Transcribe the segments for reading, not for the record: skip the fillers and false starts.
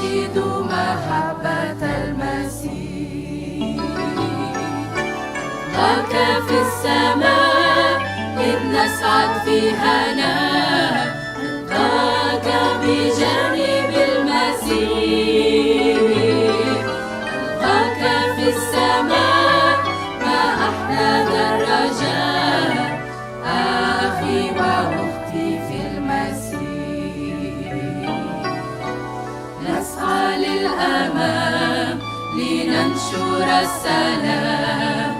ننشد محبة المسيح. نراك في السماء إذ نسعد في هناء، نلقاك بجانب المسيح. نلقاك في السماء ما أحلى ذا الرجاء، أخي وأختي في المسيح. نسعى للأمام لننشر السلام،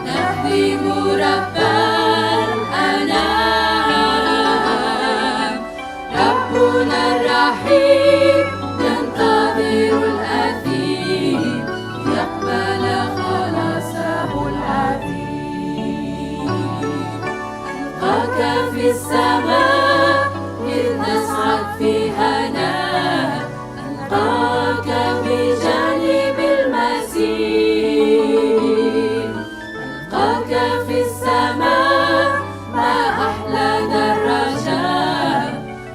نخدم رب الأنام. ربنا الرحيم ينتظر الأثيم، يقبل خلاصه العظيم. نلقاك في السماء إذ نسعد في هناء، نلقاك بجانب المسيح. نلقاك في السماء ما أحلى ذا الرجاء،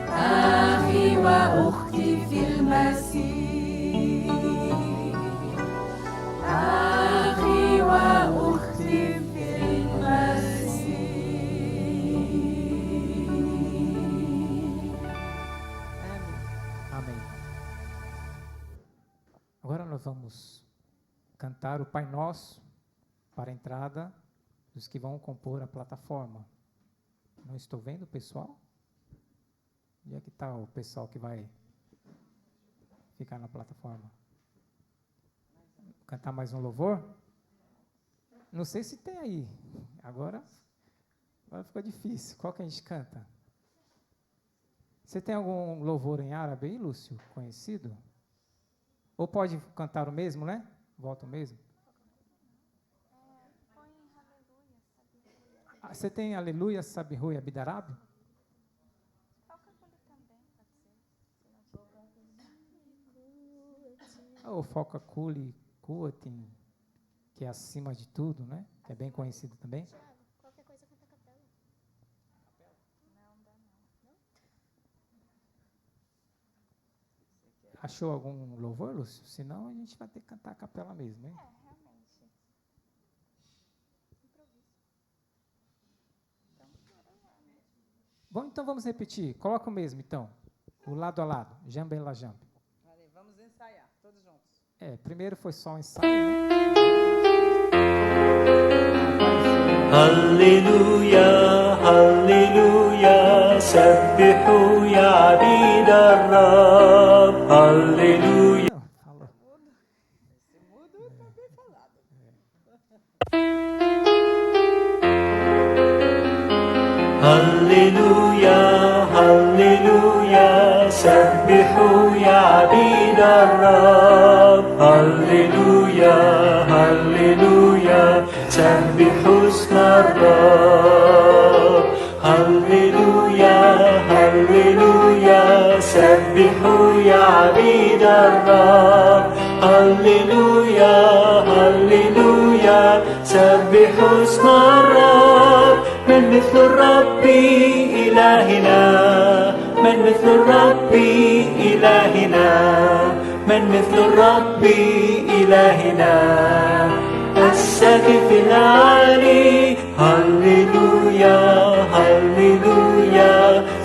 أخي وأختي في المسيح. أخي وأختي في المسيح. Amém. Agora nós vamos cantar o Pai Nosso para a entrada dos que vão compor a plataforma. Não estou vendo o pessoal? Onde é que está o pessoal que vai ficar na plataforma? Cantar mais um louvor? Não sei se tem aí. Agora ficou difícil. Qual que a gente canta? Você tem algum louvor em árabe aí, Lúcio? Conhecido? Ou pode cantar o mesmo, né? Volta o mesmo. Você tem Aleluia, Sabihu e Abidarab? Ou Foca Kuli Kuatin, que é acima de tudo, né? Que é bem conhecido também. Qualquer coisa canta a capela. Não dá não. Achou algum louvor, Lúcio? Senão a gente vai ter que cantar a capela mesmo, hein? Realmente. Improviso. Bom, então vamos repetir. Coloca o mesmo, então. O lado a lado. Jambe la jambe. Vamos ensaiar, todos juntos. Primeiro foi só um ensaio, né? هللويا هللويا سبحوا يا عبيد الرب هللويا. Não, falou. Esse mudo tá bem falado. هللويا هللويا سبحوا يا عبيد الرب هللويا هللويا سبحوا اسم الرب هللويا هللويا سبحوا يا عبيد الرب هللويا هللويا سبحوا اسم الرب من مثل الرب إلهنا من مثل الرب إلهنا من مثل الرب إلهنا السقف العالي هللويا هللويا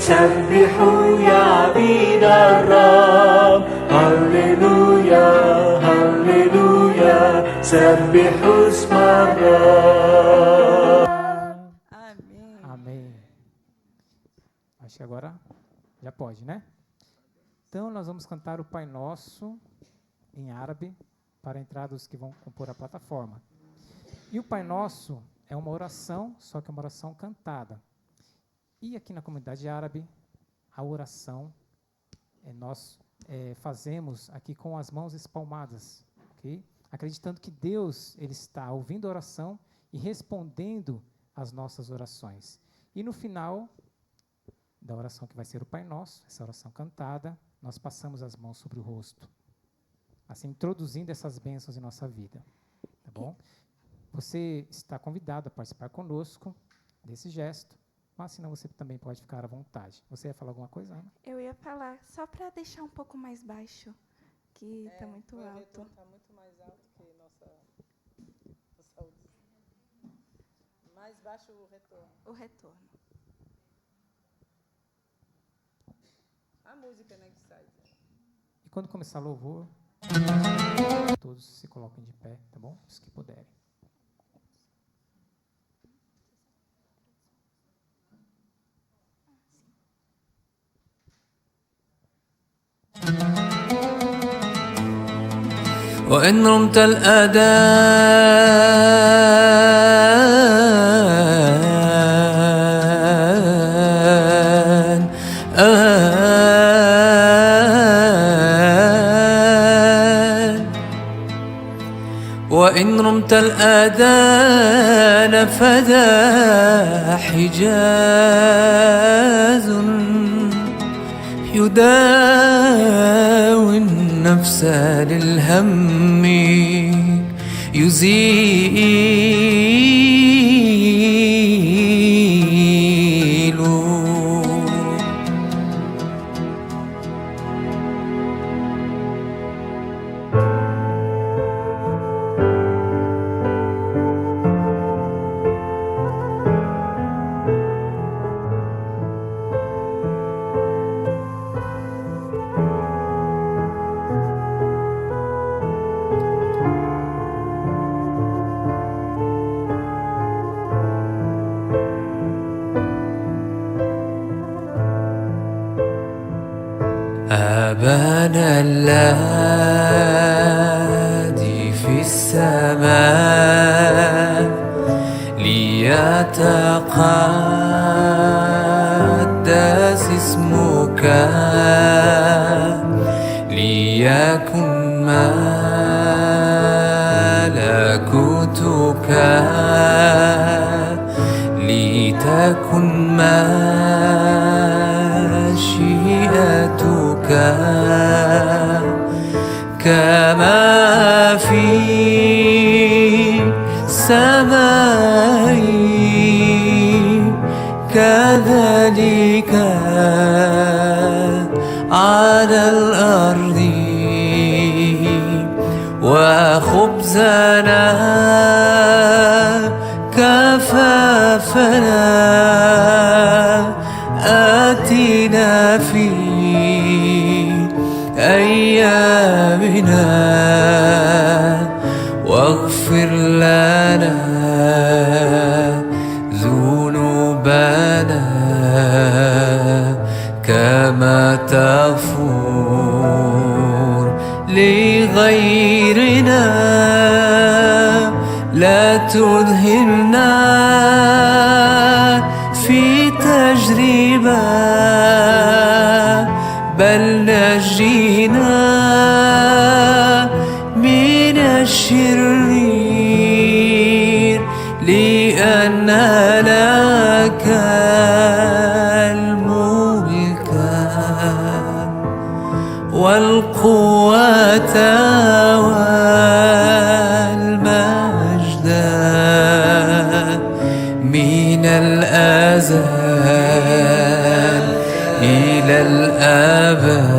سبحوا يا عبيد الرب هللويا هللويا سبحوا اسم الرب. Amém. Amém. Acho que agora já pode, né? Então, nós vamos cantar o Pai Nosso em árabe para a entrada dos que vão compor a plataforma. E o Pai Nosso é uma oração, só que é uma oração cantada. E aqui na comunidade árabe, a oração nós fazemos aqui com as mãos espalmadas, ok? Acreditando que Deus ele está ouvindo a oração e respondendo às nossas orações. E no final da oração que vai ser o Pai Nosso, essa oração cantada, nós passamos as mãos sobre o rosto, assim, introduzindo essas bênçãos em nossa vida, tá bom? Você está convidado a participar conosco desse gesto, mas senão você também pode ficar à vontade. Você ia falar alguma coisa, Ana? Eu ia falar, só para deixar um pouco mais baixo, aqui tá muito o alto. retorno está muito mais alto que nossa saúde. Mais baixo o retorno. O retorno. A música, né, que sai. E quando começar louvor, todos se coloquem de pé, tá bom? Os que puderem. وإن رمت وإن رمت الآذان فذا حجاز يداوي النفس للهم يزيل أبانا الذي في السماء ليتقدس اسمك ليكن ملكوتك لتكن مشيئتك كما في السماء كذلك على الأرض وخبزنا كفافنا آتنا في أيامنا واغفر لنا ذنوبنا كما تغفر لغيرنا لا تدهلنا في تجربة بل نجينا من الشرير لأن لك الملك والقوة والمجد من الأزل إلى الأبد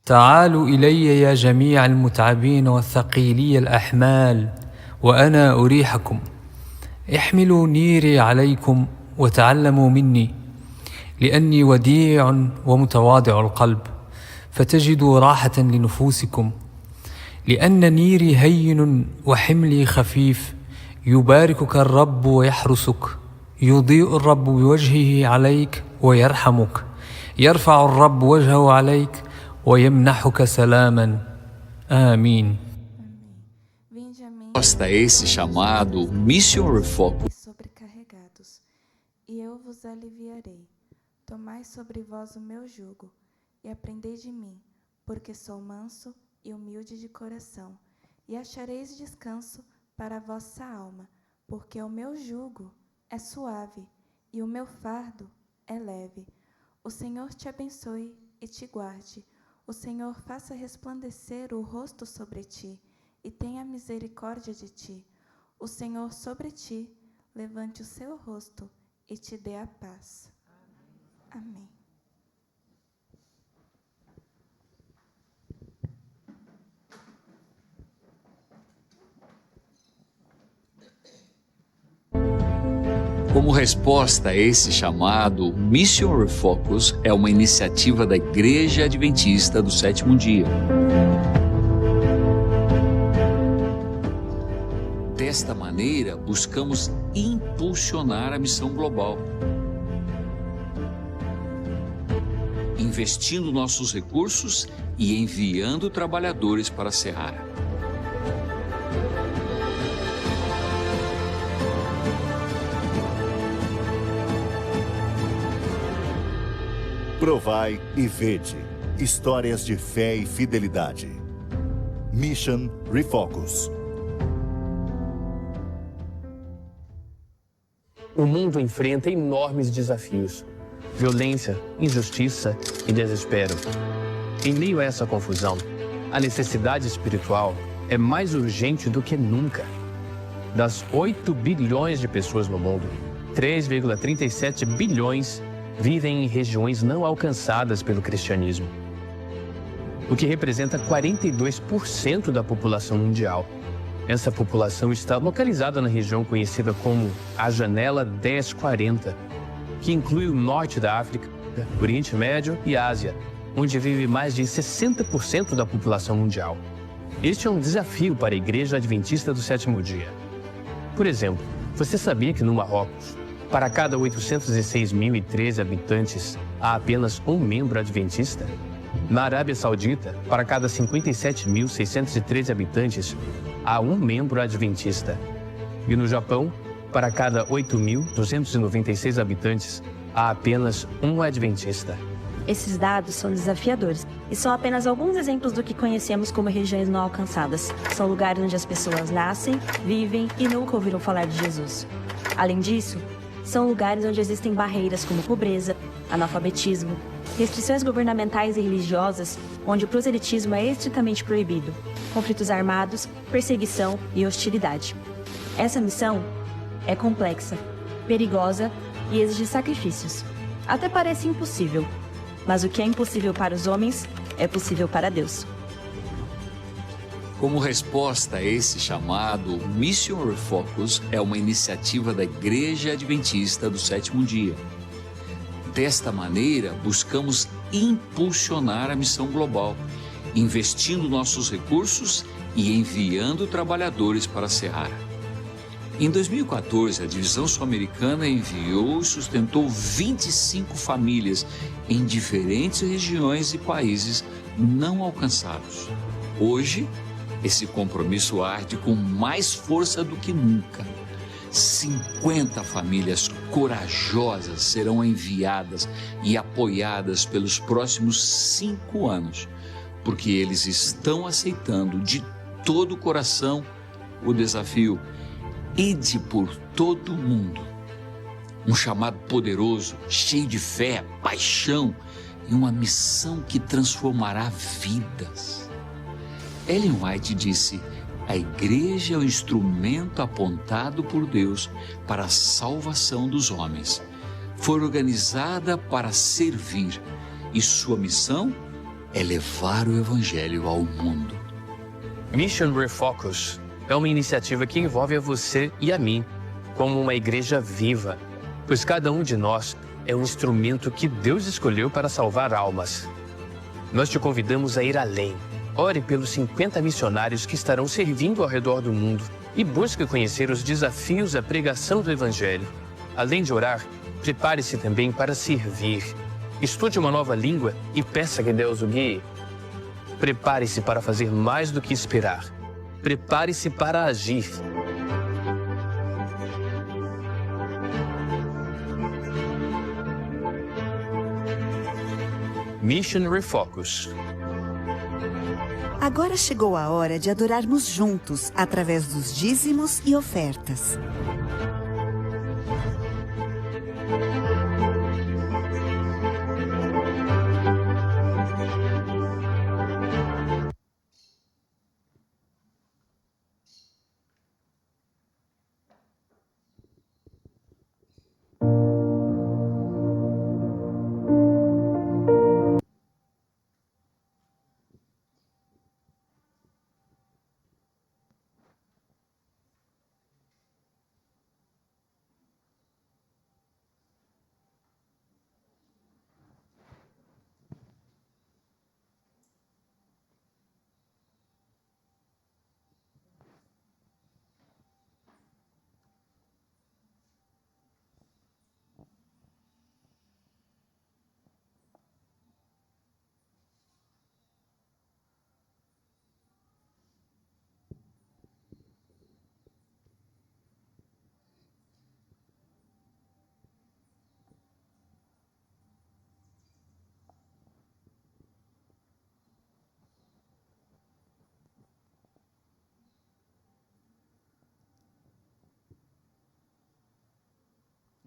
تعالوا إلي يا جميع المتعبين والثقيلي الأحمال وأنا أريحكم احملوا نيري عليكم وتعلموا مني لأني وديع ومتواضع القلب فتجدوا راحة لنفوسكم لأن نيري هين وحملي خفيف يباركك الرب ويحرسك يضيء الرب بوجهه عليك ويرحمك يرفع الرب وجهه عليك ويمنحك سلاما آمين. Vinde a mim, Resposta a esse chamado Missionary Focus. sobrecarregados, e eu vos aliviarei. Tomai sobre vós o meu jugo, e aprendei de mim, porque sou manso e humilde de coração, e achareis descanso para a vossa alma, porque o meu jugo é suave, e o meu fardo é leve. O Senhor te abençoe e te guarde. O Senhor faça resplandecer o rosto sobre ti e tenha misericórdia de ti. O Senhor sobre ti levante o seu rosto e te dê a paz. Amém. Como resposta a esse chamado, Mission Refocus é uma iniciativa da Igreja Adventista do Sétimo Dia. Desta maneira, buscamos impulsionar a missão global, investindo nossos recursos e enviando trabalhadores para a Seara. Provai e vede. Histórias de fé e fidelidade. Mission Refocus. O mundo enfrenta enormes desafios: violência, injustiça e desespero. Em meio a essa confusão, a necessidade espiritual é mais urgente do que nunca. Das 8 bilhões de pessoas no mundo, 3,37 bilhões vivem em regiões não alcançadas pelo cristianismo, o que representa 42% da população mundial. Essa população está localizada na região conhecida como a Janela 1040, que inclui o norte da África, Oriente Médio e Ásia, onde vive mais de 60% da população mundial. Este é um desafio para a Igreja Adventista do Sétimo Dia. Por exemplo, você sabia que no Marrocos, para cada 806.013 habitantes, há apenas um membro adventista? Na Arábia Saudita, para cada 57.613 habitantes, há um membro adventista. E no Japão, para cada 8.296 habitantes, há apenas um adventista. Esses dados são desafiadores e são apenas alguns exemplos do que conhecemos como regiões não alcançadas. São lugares onde as pessoas nascem, vivem e nunca ouviram falar de Jesus. Além disso, são lugares onde existem barreiras como pobreza, analfabetismo, restrições governamentais e religiosas, onde o proselitismo é estritamente proibido, conflitos armados, perseguição e hostilidade. Essa missão é complexa, perigosa e exige sacrifícios. Até parece impossível, mas o que é impossível para os homens é possível para Deus. Como resposta a esse chamado, Mission Refocus é uma iniciativa da Igreja Adventista do Sétimo Dia. Desta maneira, buscamos impulsionar a missão global, investindo nossos recursos e enviando trabalhadores para a Seara. Em 2014, a Divisão Sul-Americana enviou e sustentou 25 famílias em diferentes regiões e países não alcançados. Hoje, esse compromisso arde com mais força do que nunca. 50 famílias corajosas serão enviadas e apoiadas pelos próximos 5 anos, porque eles estão aceitando de todo o coração o desafio Ide por todo o mundo. Um chamado poderoso, cheio de fé, paixão e uma missão que transformará vidas. Ellen White disse: a igreja é o instrumento apontado por Deus para a salvação dos homens. Foi organizada para servir e sua missão é levar o evangelho ao mundo. Mission Refocus é uma iniciativa que envolve a você e a mim como uma igreja viva, pois cada um de nós é um instrumento que Deus escolheu para salvar almas. Nós te convidamos a ir além. Ore pelos 50 missionários que estarão servindo ao redor do mundo e busque conhecer os desafios da pregação do Evangelho. Além de orar, prepare-se também para servir. Estude uma nova língua e peça que Deus o guie. Prepare-se para fazer mais do que esperar. Prepare-se para agir. Mission Refocus. Agora chegou a hora de adorarmos juntos através dos dízimos e ofertas.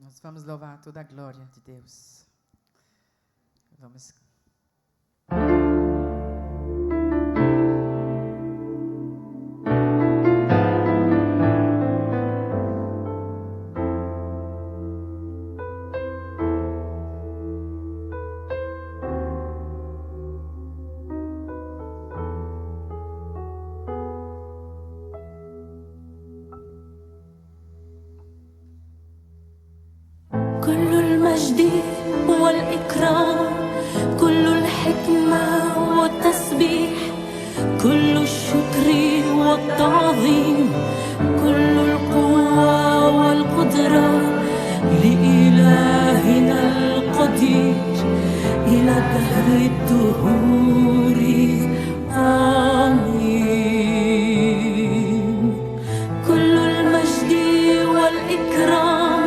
Nós vamos louvar toda a glória de Deus. Vamos. كل المجد والإكرام، كل الحكمة والتسبيح، كل الشكر والتعظيم، كل القوة والقدرة لإلهنا القدير إلى دهر الدهور. آمين. كل المجد والإكرام،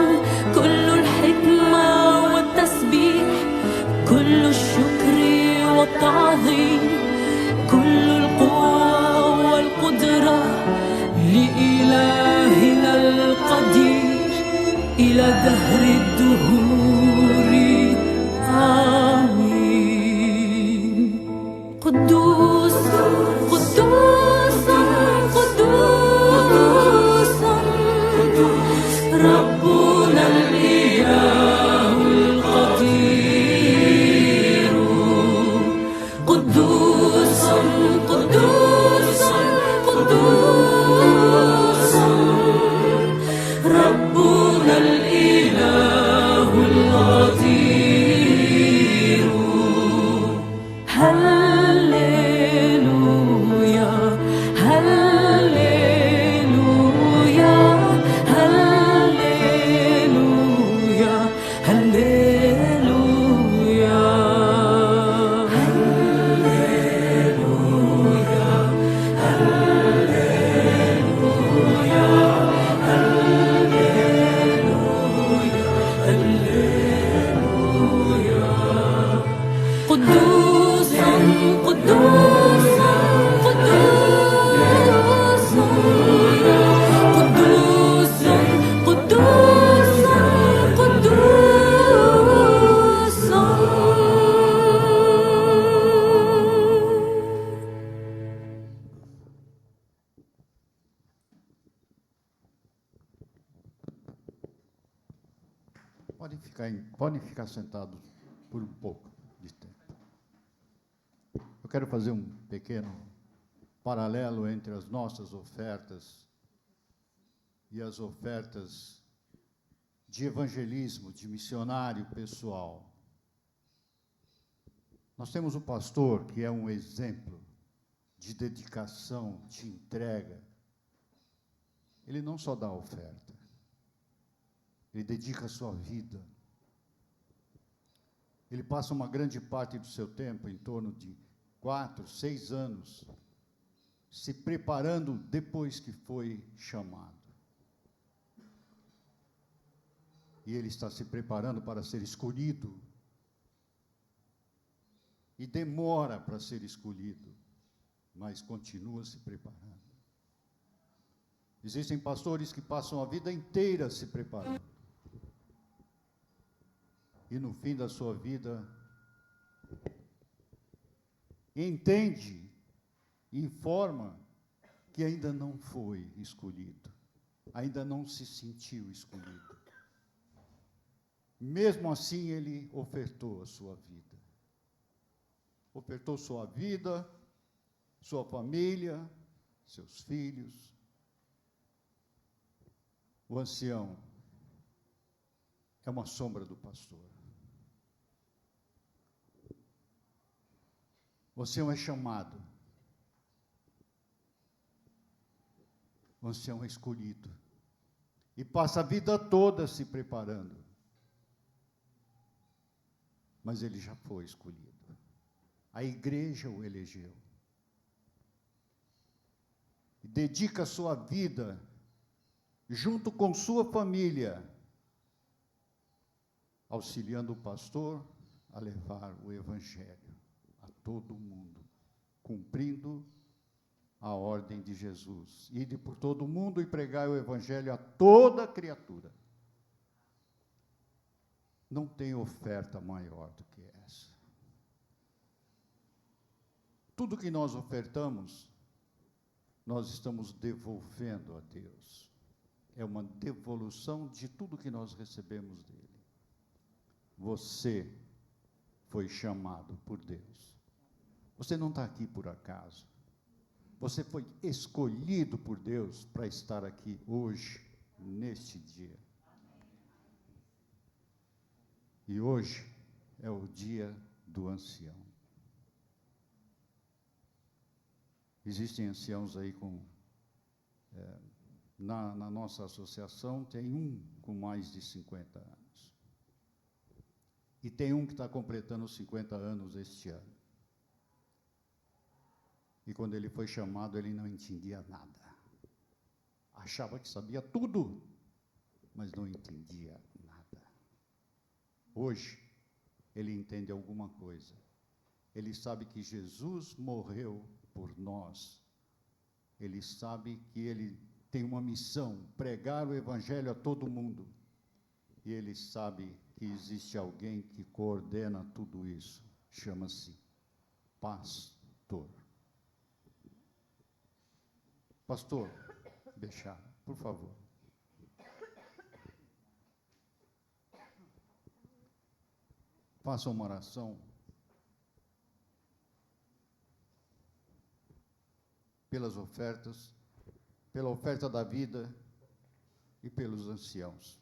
كل الحكمة والتسبيح، كل الشكر والتعظيم، كل القوة والقدرة لإلهنا القدير إلى دهر الدهور. آمين. قدوس قدوس قدوس ربنا الإله القدير. قدوس قدوس قدوس ربنا الإله القدير. هللويا هللويا هللويا هللويا هللويا هللويا هللويا. قدوس قدوس قدوس قدوس قدوس قدوس. Podem ficar sentados por um pouco de tempo. Eu quero fazer um pequeno paralelo entre as nossas ofertas e as ofertas de evangelismo, de missionário pessoal. Nós temos um pastor que é um exemplo de dedicação, de entrega. Ele não só dá oferta, ele dedica a sua vida. Ele passa uma grande parte do seu tempo, em torno de 4, 6 anos, se preparando depois que foi chamado. E ele está se preparando para ser escolhido. E demora para ser escolhido, mas continua se preparando. Existem pastores que passam a vida inteira se preparando. E no fim da sua vida, entende, informa que ainda não foi escolhido, ainda não se sentiu escolhido. Mesmo assim, ele ofertou a sua vida. Ofertou sua vida, sua família, seus filhos. O ancião é uma sombra do pastor. O ancião é chamado. O ancião é escolhido. E passa a vida toda se preparando. Mas ele já foi escolhido. A igreja o elegeu. E dedica a sua vida, junto com sua família, auxiliando o pastor a levar o evangelho a todo mundo, cumprindo a ordem de Jesus. Ide por todo mundo e pregai o evangelho a toda criatura. Não tem oferta maior do que essa. Tudo que nós ofertamos, nós estamos devolvendo a Deus. É uma devolução de tudo que nós recebemos dele. Você foi chamado por Deus. Você não está aqui por acaso. Você foi escolhido por Deus para estar aqui hoje, neste dia. E hoje é o dia do ancião. Existem anciãos aí na nossa associação, tem um com mais de 50 anos. E tem um que está completando 50 anos este ano. E quando ele foi chamado, ele não entendia nada. Achava que sabia tudo, mas não entendia nada. Hoje, ele entende alguma coisa. Ele sabe que Jesus morreu por nós. Ele sabe que ele tem uma missão, pregar o evangelho a todo mundo. E ele sabe que existe alguém que coordena tudo isso. Chama-se pastor. Pastor Bechara, por favor. Faça uma oração pelas ofertas, pela oferta da vida e pelos anciãos.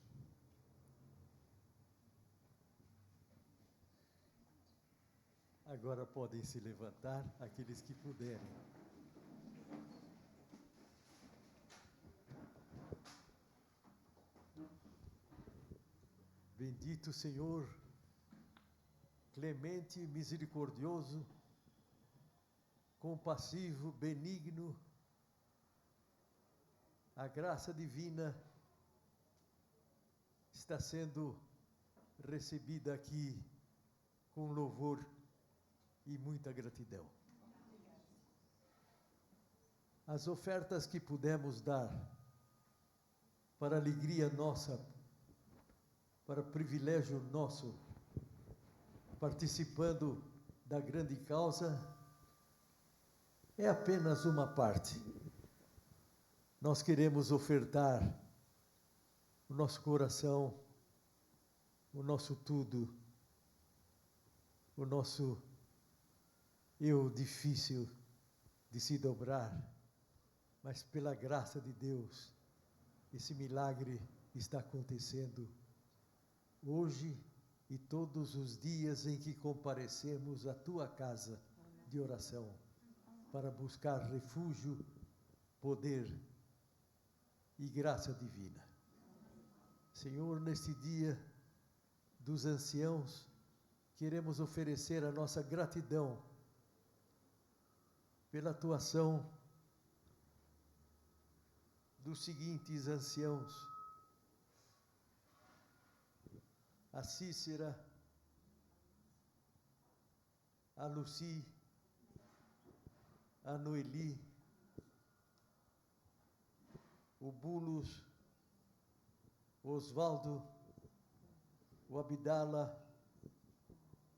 Agora podem se levantar aqueles que puderem. Bendito Senhor, clemente, misericordioso, compassivo, benigno, a graça divina está sendo recebida aqui com louvor e muita gratidão. As ofertas que pudemos dar para a alegria nossa, para privilégio nosso, participando da grande causa, é apenas uma parte. Nós queremos ofertar o nosso coração, o nosso tudo, o nosso eu difícil de se dobrar, mas pela graça de Deus, esse milagre está acontecendo hoje e todos os dias em que comparecemos à tua casa de oração para buscar refúgio, poder e graça divina. Senhor, neste dia dos anciãos, queremos oferecer a nossa gratidão pela atuação dos seguintes anciãos: a Cícera, a Luci, a Noeli, o Bulos, o Osvaldo, o Abdala,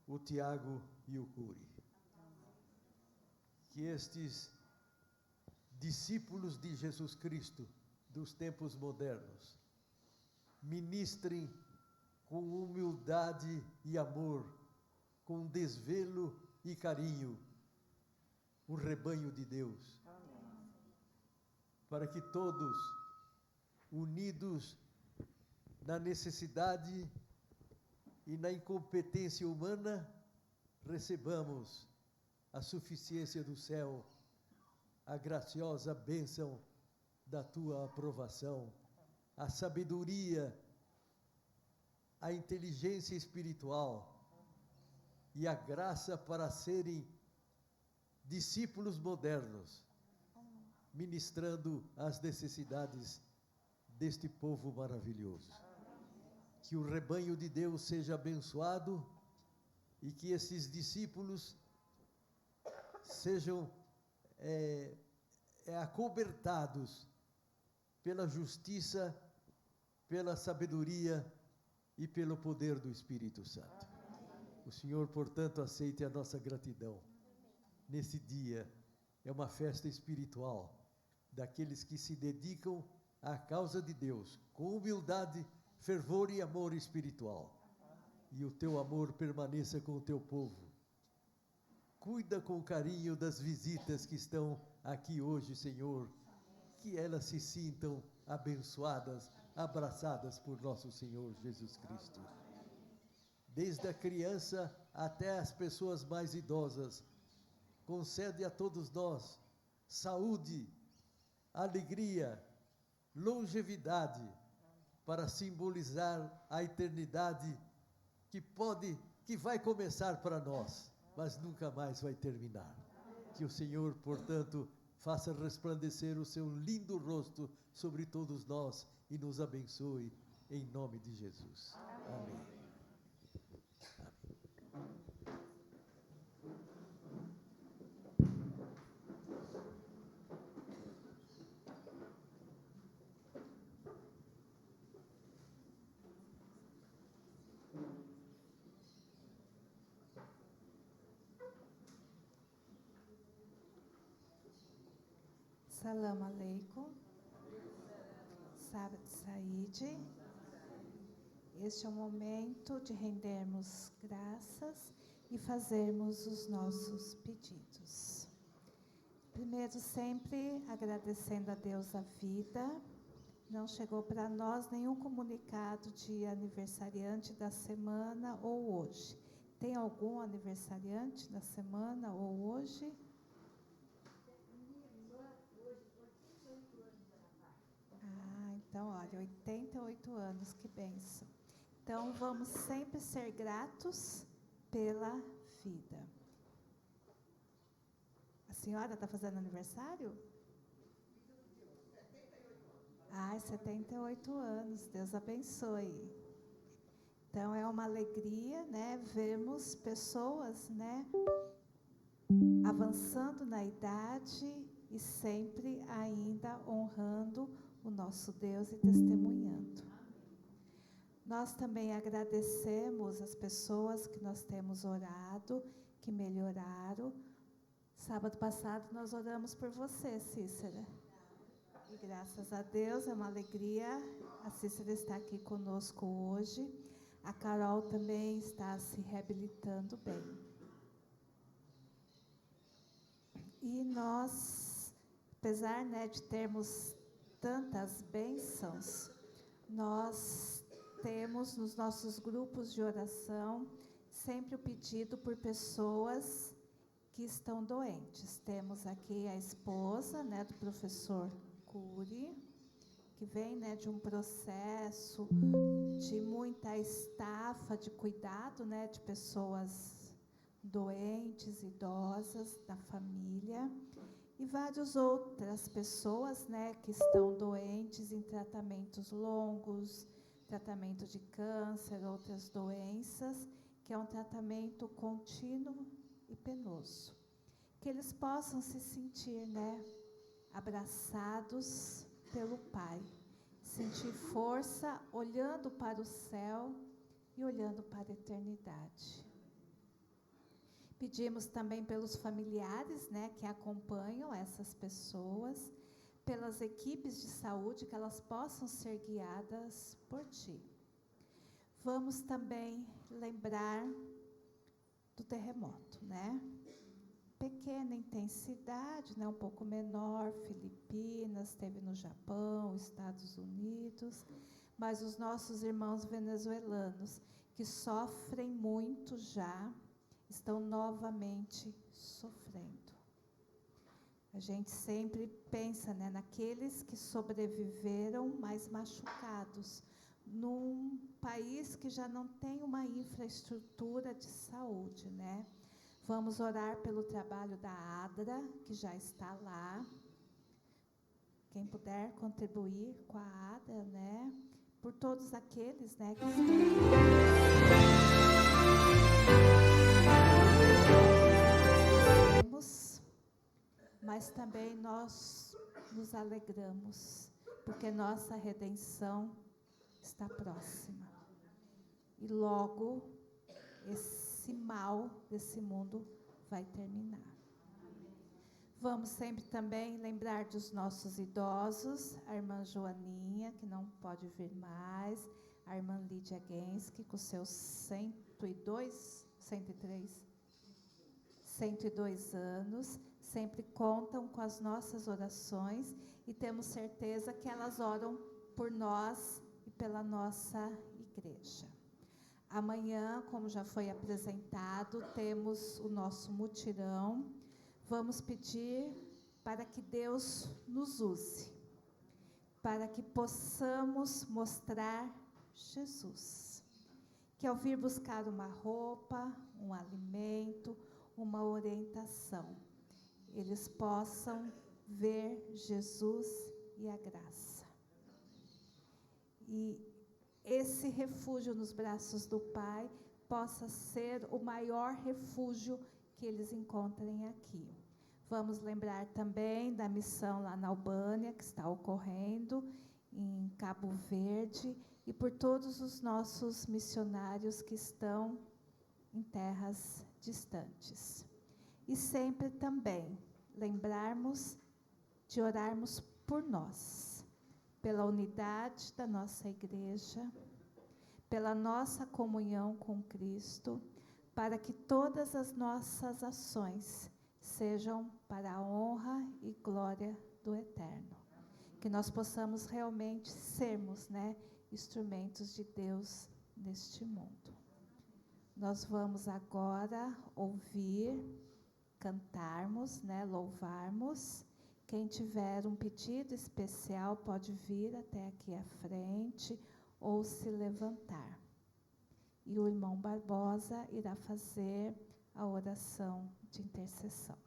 o Tiago e o Curi. Que estes discípulos de Jesus Cristo dos tempos modernos ministrem com humildade e amor, com desvelo e carinho, o rebanho de Deus. Amém. Para que todos, unidos na necessidade e na incompetência humana, recebamos a suficiência do céu, a graciosa bênção da tua aprovação, a sabedoria, a inteligência espiritual e a graça para serem discípulos modernos, ministrando as necessidades deste povo maravilhoso. Que o rebanho de Deus seja abençoado e que esses discípulos sejam acobertados pela justiça, pela sabedoria e pelo poder do Espírito Santo. O Senhor, portanto, aceite a nossa gratidão. Nesse dia, é uma festa espiritual daqueles que se dedicam à causa de Deus, com humildade, fervor e amor espiritual. E o teu amor permaneça com o teu povo. Cuida com carinho das visitas que estão aqui hoje, Senhor, que elas se sintam abençoadas, abraçadas por nosso Senhor Jesus Cristo. Desde a criança até as pessoas mais idosas, concede a todos nós saúde, alegria, longevidade, para simbolizar a eternidade que vai começar para nós, mas nunca mais vai terminar. Que o Senhor, portanto, faça resplandecer o seu lindo rosto sobre todos nós e nos abençoe, em nome de Jesus. Amém. Salam aleikum, Sabbath Said. Este é o momento de rendermos graças e fazermos os nossos pedidos. Primeiro, sempre agradecendo a Deus a vida. Não chegou para nós nenhum comunicado de aniversariante da semana ou hoje. Tem algum aniversariante da semana ou hoje? Então, olha, 88 anos, que bênção. Então, vamos sempre ser gratos pela vida. A senhora está fazendo aniversário? 78 anos, Deus abençoe. Então, é uma alegria, né, vermos pessoas, né, avançando na idade e sempre ainda honrando o nosso Deus e testemunhando. Nós também agradecemos as pessoas que nós temos orado, que melhoraram. Sábado passado nós oramos por você, Cícera. E graças a Deus, é uma alegria. A Cícera está aqui conosco hoje. A Carol também está se reabilitando bem. E nós, apesar, né, de termos tantas bênçãos, nós temos nos nossos grupos de oração sempre o pedido por pessoas que estão doentes. Temos aqui a esposa, né, do professor Cury, que vem, né, de um processo de muita estafa de cuidado, né, de pessoas doentes, idosas, da família. E várias outras pessoas, né, que estão doentes em tratamentos longos, tratamento de câncer, outras doenças, que é um tratamento contínuo e penoso. Que eles possam se sentir, né, abraçados pelo Pai, sentir força olhando para o céu e olhando para a eternidade. Pedimos também pelos familiares, né, que acompanham essas pessoas, pelas equipes de saúde, que elas possam ser guiadas por Ti. Vamos também lembrar do terremoto, né? Pequena intensidade, né, um pouco menor, Filipinas, teve no Japão, Estados Unidos, mas os nossos irmãos venezuelanos, que sofrem muito já, estão novamente sofrendo. A gente sempre pensa, né, naqueles que sobreviveram, mas machucados, num país que já não tem uma infraestrutura de saúde, né? Vamos orar pelo trabalho da ADRA, que já está lá. Quem puder contribuir com a ADRA, né? Por todos aqueles, né, que estão... Mas também nós nos alegramos, porque nossa redenção está próxima. e logo esse mal desse mundo vai terminar. Vamos sempre também lembrar dos nossos idosos, a irmã Joaninha, que não pode vir mais, a irmã Lídia Genski, com seus 102 anos, sempre contam com as nossas orações e temos certeza que elas oram por nós e pela nossa igreja. Amanhã, como já foi apresentado, temos o nosso mutirão. Vamos pedir para que Deus nos use, para que possamos mostrar Jesus. Que ao vir buscar uma roupa, um alimento, uma orientação, eles possam ver Jesus e a graça. E esse refúgio nos braços do Pai possa ser o maior refúgio que eles encontrem aqui. Vamos lembrar também da missão lá na Albânia, que está ocorrendo em Cabo Verde, e por todos os nossos missionários que estão em terras distantes. E sempre também lembrarmos de orarmos por nós, pela unidade da nossa igreja, pela nossa comunhão com Cristo, para que todas as nossas ações sejam para a honra e glória do Eterno. Que nós possamos realmente sermos, instrumentos de Deus neste mundo. Nós vamos agora ouvir, cantarmos, louvarmos. Quem tiver um pedido especial pode vir até aqui à frente ou se levantar. E o irmão Barbosa irá fazer a oração de intercessão.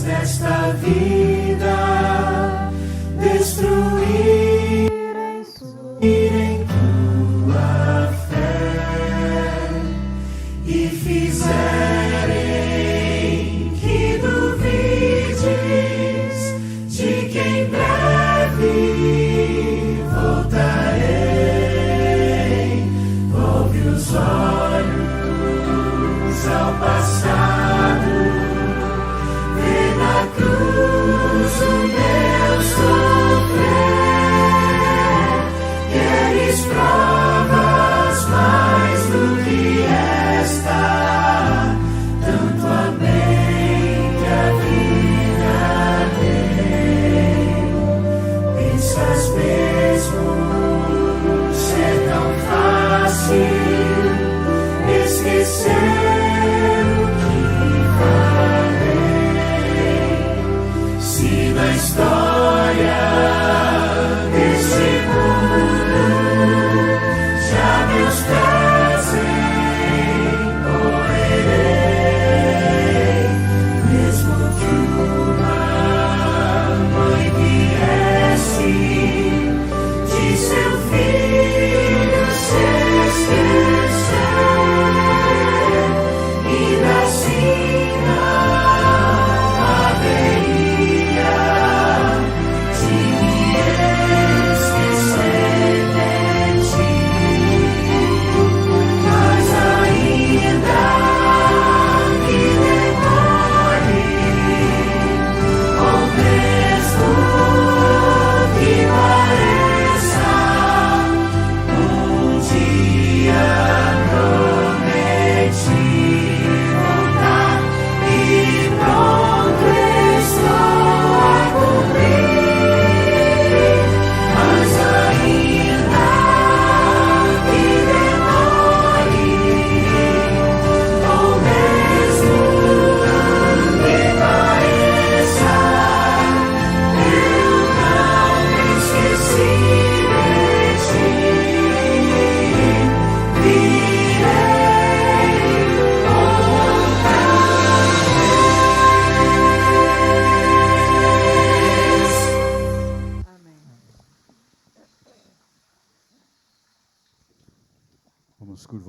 Desta vida destruírem tua fé e fizerem que duvides de que em breve voltarei. Volve os olhos ao passado, vê na cruz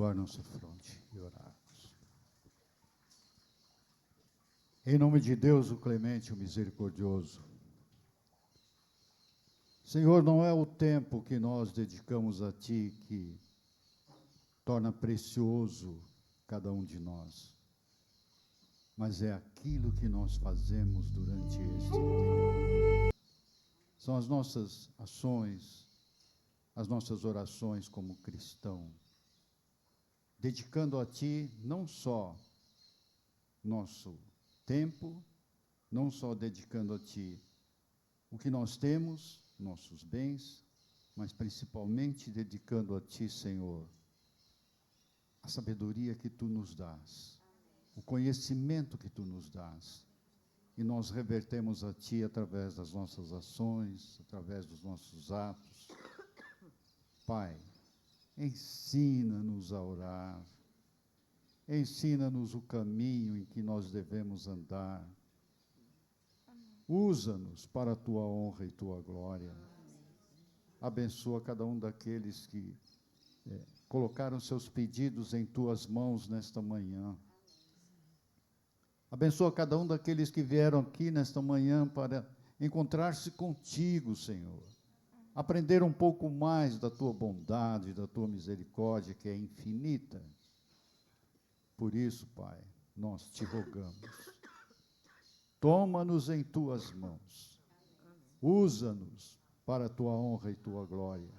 curvar nossa fronte e orarmos. Em nome de Deus, o clemente, o misericordioso. Senhor, não é o tempo que nós dedicamos a Ti que torna precioso cada um de nós, mas é aquilo que nós fazemos durante este tempo. São as nossas ações, as nossas orações como cristão, dedicando a Ti não só nosso tempo, não só dedicando a Ti o que nós temos, nossos bens, mas principalmente dedicando a Ti, Senhor, a sabedoria que Tu nos dás, o conhecimento que Tu nos dás, e nós revertemos a Ti através das nossas ações, através dos nossos atos. Pai, ensina-nos a orar, ensina-nos o caminho em que nós devemos andar, usa-nos para a Tua honra e Tua glória. Abençoa cada um daqueles que colocaram seus pedidos em Tuas mãos nesta manhã. Abençoa cada um daqueles que vieram aqui nesta manhã para encontrar-se contigo, Senhor. Aprender um pouco mais da Tua bondade, da Tua misericórdia, que é infinita. Por isso, Pai, nós Te rogamos. Toma-nos em Tuas mãos. Usa-nos para a Tua honra e Tua glória.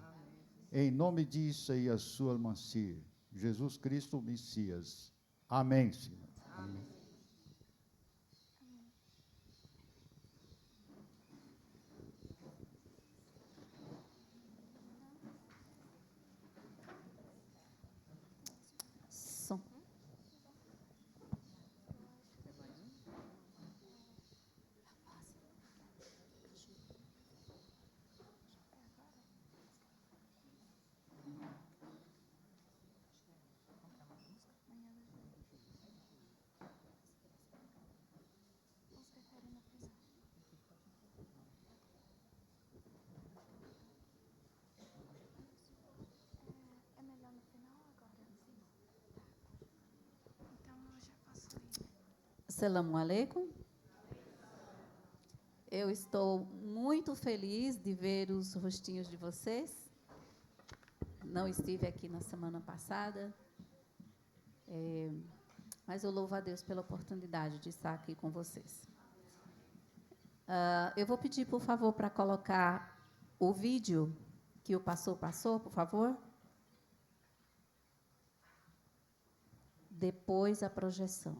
Em nome de Yeshua Mashiach, Jesus Cristo, o Messias. Amém, Senhor. Amém. Som. Assalamu alaikum. Eu estou muito feliz de ver os rostinhos de vocês. Não estive aqui na semana passada, mas eu louvo a Deus pela oportunidade de estar aqui com vocês. Eu vou pedir, por favor, para colocar o vídeo que o pastor passou, por favor. Depois a projeção.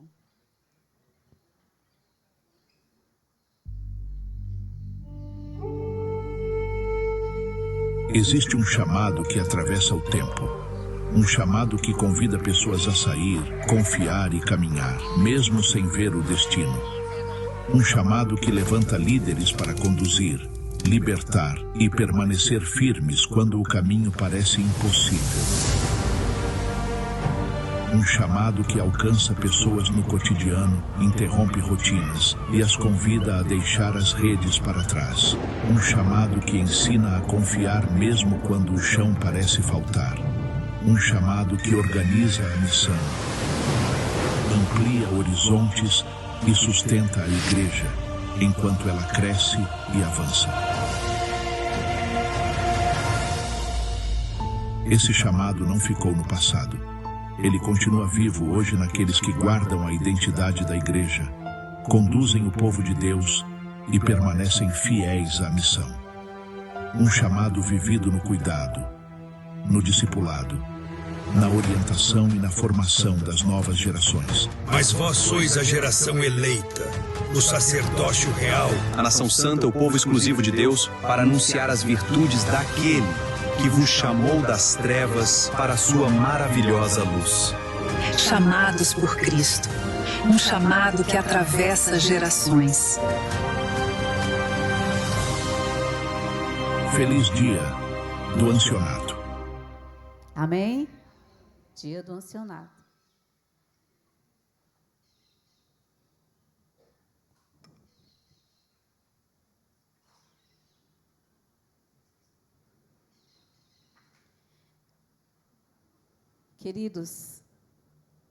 Existe um chamado que atravessa o tempo. Um chamado que convida pessoas a sair, confiar e caminhar, mesmo sem ver o destino. Um chamado que levanta líderes para conduzir, libertar e permanecer firmes quando o caminho parece impossível. Um chamado que alcança pessoas no cotidiano, interrompe rotinas e as convida a deixar as redes para trás. Um chamado que ensina a confiar mesmo quando o chão parece faltar. Um chamado que organiza a missão, amplia horizontes e sustenta a igreja, enquanto ela cresce e avança. Esse chamado não ficou no passado. Ele continua vivo hoje naqueles que guardam a identidade da igreja, conduzem o povo de Deus e permanecem fiéis à missão. Um chamado vivido no cuidado, no discipulado, na orientação e na formação das novas gerações. Mas vós sois a geração eleita, o sacerdócio real, a nação santa, o povo exclusivo de Deus, para anunciar as virtudes daquele que vos chamou das trevas para a sua maravilhosa luz. Chamados por Cristo, um chamado que atravessa gerações. Feliz dia do Ancianato. Amém? Dia do Ancianato. Queridos,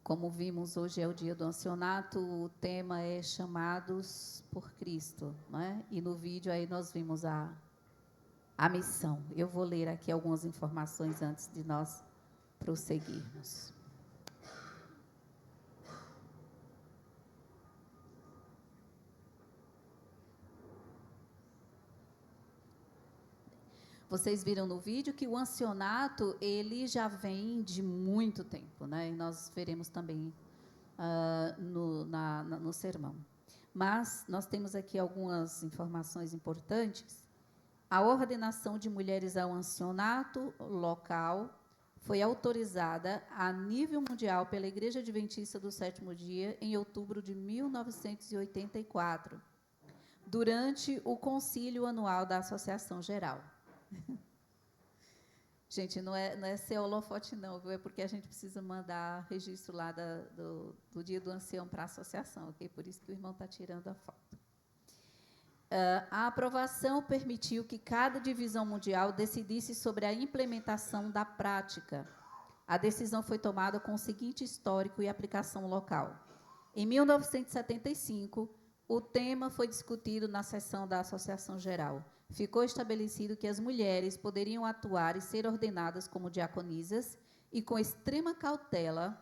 como vimos, hoje é o dia do ancianato, o tema é Chamados por Cristo, não é? E no vídeo aí nós vimos a missão. Eu vou ler aqui algumas informações antes de nós prosseguirmos. Vocês viram no vídeo que o ancianato, ele já vem de muito tempo, né? E nós veremos também no sermão. Mas nós temos aqui algumas informações importantes. A ordenação de mulheres ao ancianato local foi autorizada a nível mundial pela Igreja Adventista do Sétimo Dia em outubro de 1984, durante o Concílio Anual da Associação Geral. Gente, não é ser holofote não, viu? É porque a gente precisa mandar registro lá do dia do ancião para a associação, ok? Por isso que o irmão está tirando a foto. A aprovação permitiu que cada divisão mundial decidisse sobre a implementação da prática. A decisão foi tomada com o seguinte histórico e aplicação local. Em 1975, o tema foi discutido na sessão da Associação Geral. Ficou estabelecido que as mulheres poderiam atuar e ser ordenadas como diaconisas e, com extrema cautela,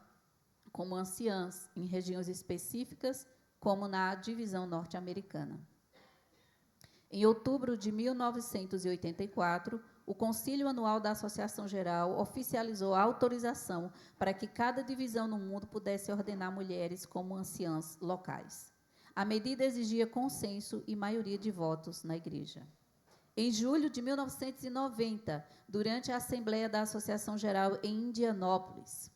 como anciãs, em regiões específicas, como na divisão norte-americana. Em outubro de 1984, o Concílio Anual da Associação Geral oficializou a autorização para que cada divisão no mundo pudesse ordenar mulheres como anciãs locais. A medida exigia consenso e maioria de votos na Igreja. Em julho de 1990, durante a Assembleia da Associação Geral em Indianópolis,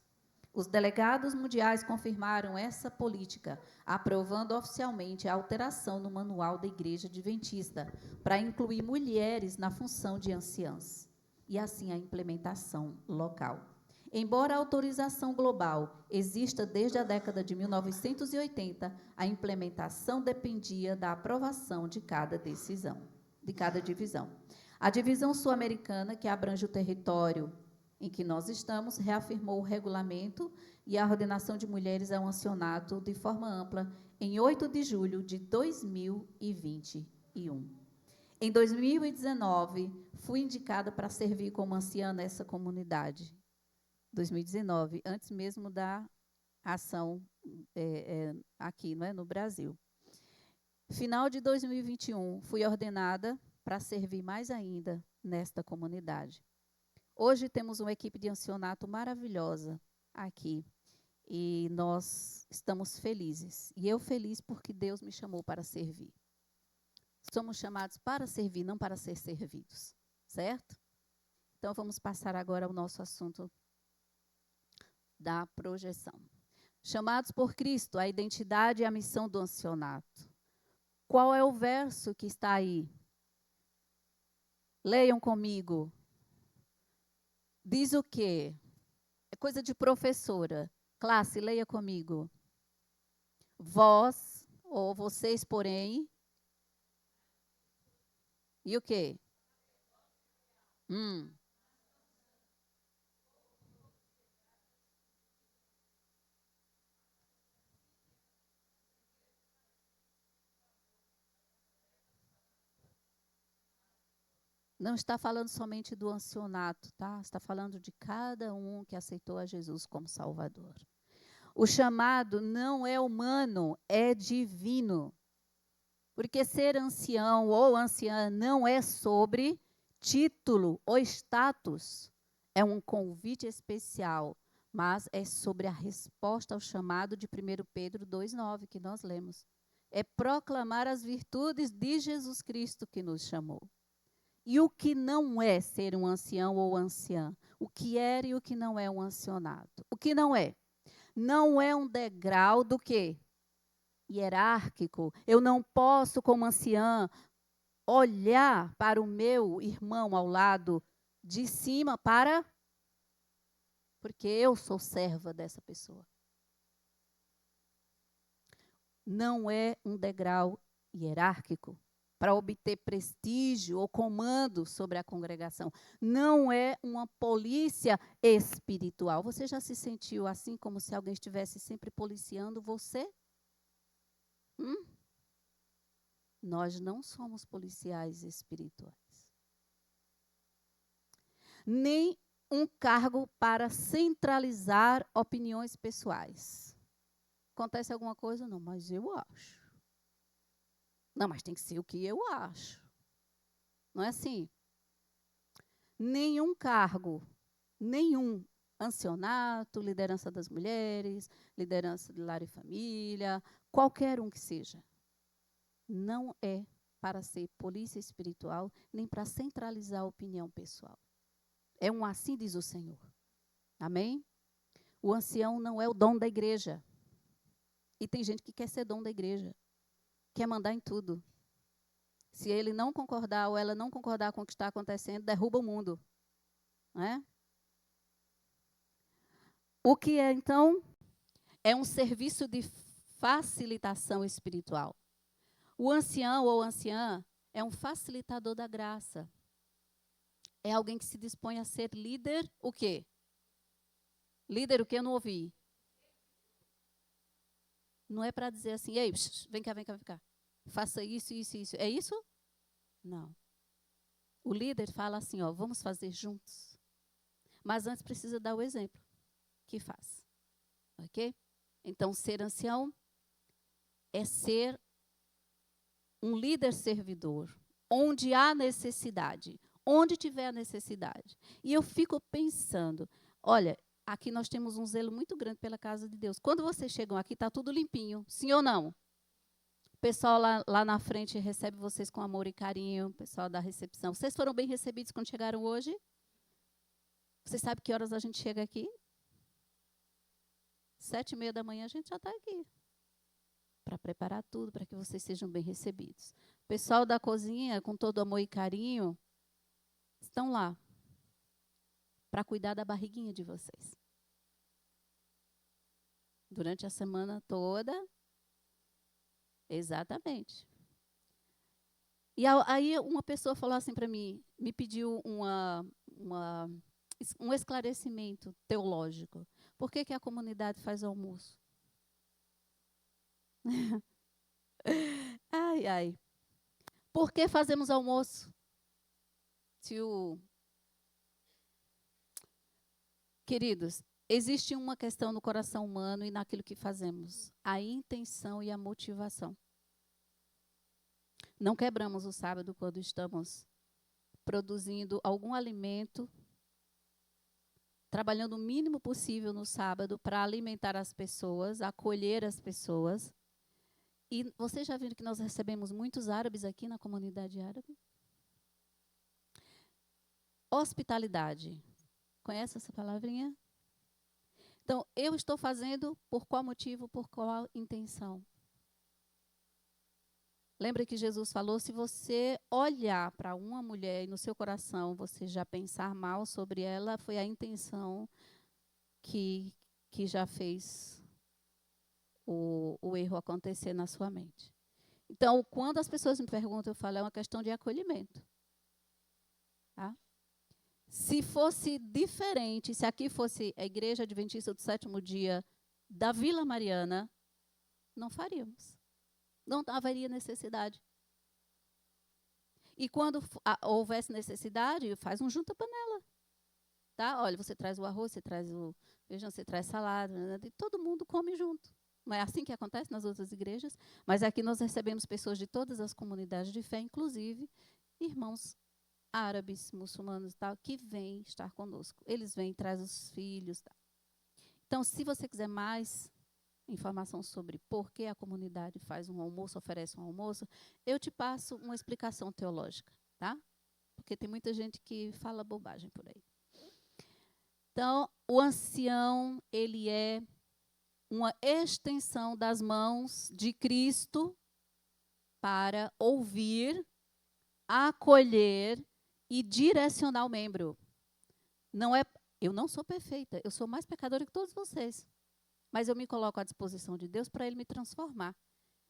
os delegados mundiais confirmaram essa política, aprovando oficialmente a alteração no Manual da Igreja Adventista para incluir mulheres na função de anciãs, e assim a implementação local. Embora a autorização global exista desde a década de 1980, a implementação dependia da aprovação de cada divisão. A divisão sul-americana, que abrange o território em que nós estamos, reafirmou o regulamento e a ordenação de mulheres ao ancianato de forma ampla em 8 de julho de 2021. Em 2019, fui indicada para servir como anciã nessa comunidade. 2019, antes mesmo da ação aqui, não é, no Brasil. Final de 2021, fui ordenada para servir mais ainda nesta comunidade. Hoje temos uma equipe de ancianato maravilhosa aqui e nós estamos felizes. E eu feliz porque Deus me chamou para servir. Somos chamados para servir, não para ser servidos, certo? Então vamos passar agora ao nosso assunto da projeção. Chamados por Cristo, a identidade e a missão do ancianato. Qual é o verso que está aí? Leiam comigo. Diz o quê? É coisa de professora. Classe, leia comigo. Vós, ou vocês, porém. E o quê? Não está falando somente do ancianato, tá? Está falando de cada um que aceitou a Jesus como Salvador. O chamado não é humano, é divino. Porque ser ancião ou anciã não é sobre título ou status. É um convite especial, mas é sobre a resposta ao chamado de 1 Pedro 2,9, que nós lemos. É proclamar as virtudes de Jesus Cristo que nos chamou. E o que não é ser um ancião ou anciã? O que é e o que não é um ancianato? O que não é? Não é um degrau do quê? Hierárquico. Eu não posso, como anciã, olhar para o meu irmão ao lado de cima porque eu sou serva dessa pessoa. Não é um degrau hierárquico. para obter prestígio ou comando sobre a congregação. Não é uma polícia espiritual. Você já se sentiu assim, como se alguém estivesse sempre policiando você? Nós não somos policiais espirituais. Nem um cargo para centralizar opiniões pessoais. Acontece alguma coisa? Não, mas eu acho. Não, mas tem que ser o que eu acho. Não é assim? Nenhum cargo, nenhum ancianato, liderança das mulheres, liderança de lar e família, qualquer um que seja, não é para ser polícia espiritual, nem para centralizar a opinião pessoal. É um assim diz o Senhor. Amém? O ancião não é o dono da igreja. E tem gente que quer ser dono da igreja. Quer mandar em tudo. Se ele não concordar ou ela não concordar com o que está acontecendo, derruba o mundo. Não é? O que é, então? É um serviço de facilitação espiritual. O ancião ou anciã é um facilitador da graça. É alguém que se dispõe a ser líder, o quê? Líder, o que eu não ouvi? Não é para dizer assim, ei, vem cá, vem cá, vem cá. Faça isso, isso, isso. É isso? Não. O líder fala assim, ó, vamos fazer juntos. Mas antes precisa dar o exemplo. Que faz. Ok? Então, ser ancião é ser um líder servidor, onde há necessidade, onde tiver a necessidade. E eu fico pensando, olha, aqui nós temos um zelo muito grande pela casa de Deus. Quando vocês chegam aqui, está tudo limpinho, sim ou não? O pessoal lá na frente recebe vocês com amor e carinho, o pessoal da recepção. Vocês foram bem recebidos quando chegaram hoje? Vocês sabem que horas a gente chega aqui? 7:30 da manhã a gente já está aqui. Para preparar tudo, para que vocês sejam bem recebidos. O pessoal da cozinha, com todo amor e carinho, estão lá para cuidar da barriguinha de vocês. Durante a semana toda. Exatamente. E aí uma pessoa falou assim para mim, me pediu um esclarecimento teológico. Por que a comunidade faz almoço? Ai, ai. Por que fazemos almoço? Queridos, existe uma questão no coração humano e naquilo que fazemos. A intenção e a motivação. Não quebramos o sábado quando estamos produzindo algum alimento, trabalhando o mínimo possível no sábado para alimentar as pessoas, acolher as pessoas. E vocês já viram que nós recebemos muitos árabes aqui na comunidade árabe? Hospitalidade. Conhece essa palavrinha? Então, eu estou fazendo por qual motivo, por qual intenção? Lembra que Jesus falou, se você olhar para uma mulher e no seu coração você já pensar mal sobre ela, foi a intenção que já fez o erro acontecer na sua mente. Então, quando as pessoas me perguntam, eu falo, é uma questão de acolhimento. Tá? Se fosse diferente, se aqui fosse a Igreja Adventista do Sétimo Dia da Vila Mariana, não faríamos. Não haveria necessidade. E quando houvesse necessidade, faz um junta-panela. Tá? Olha, você traz o arroz, você traz o feijão, você traz salada, né? E todo mundo come junto. Não é assim que acontece nas outras igrejas, mas aqui nós recebemos pessoas de todas as comunidades de fé, inclusive irmãos árabes, muçulmanos e tal, que vêm estar conosco. Eles vêm, trazem os filhos. Tal. Então, se você quiser mais informação sobre por que a comunidade faz um almoço, oferece um almoço, eu te passo uma explicação teológica, tá? Porque tem muita gente que fala bobagem por aí. Então, o ancião, ele é uma extensão das mãos de Cristo para ouvir, acolher e direcionar o membro. Eu não sou perfeita, eu sou mais pecadora que todos vocês. Mas eu me coloco à disposição de Deus para Ele me transformar.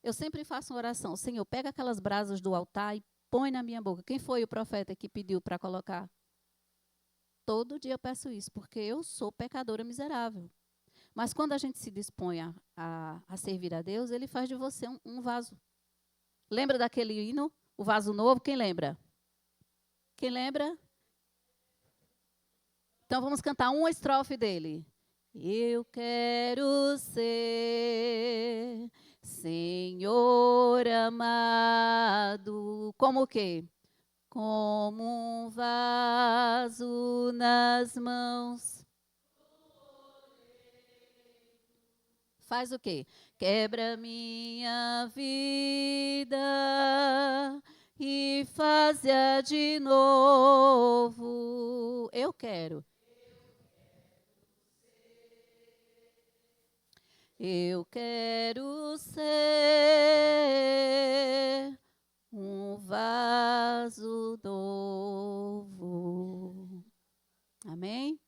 Eu sempre faço uma oração. Senhor, pega aquelas brasas do altar e põe na minha boca. Quem foi o profeta que pediu para colocar? Todo dia eu peço isso, porque eu sou pecadora miserável. Mas quando a gente se dispõe a servir a Deus, Ele faz de você um vaso. Lembra daquele hino, o vaso novo? Quem lembra? Quem lembra? Então vamos cantar uma estrofe dele. Eu quero ser, Senhor amado, como o quê? Como um vaso nas mãos. Faz o quê? Quebra minha vida e faz-a de novo. Eu quero. Eu quero ser um vaso novo. Amém?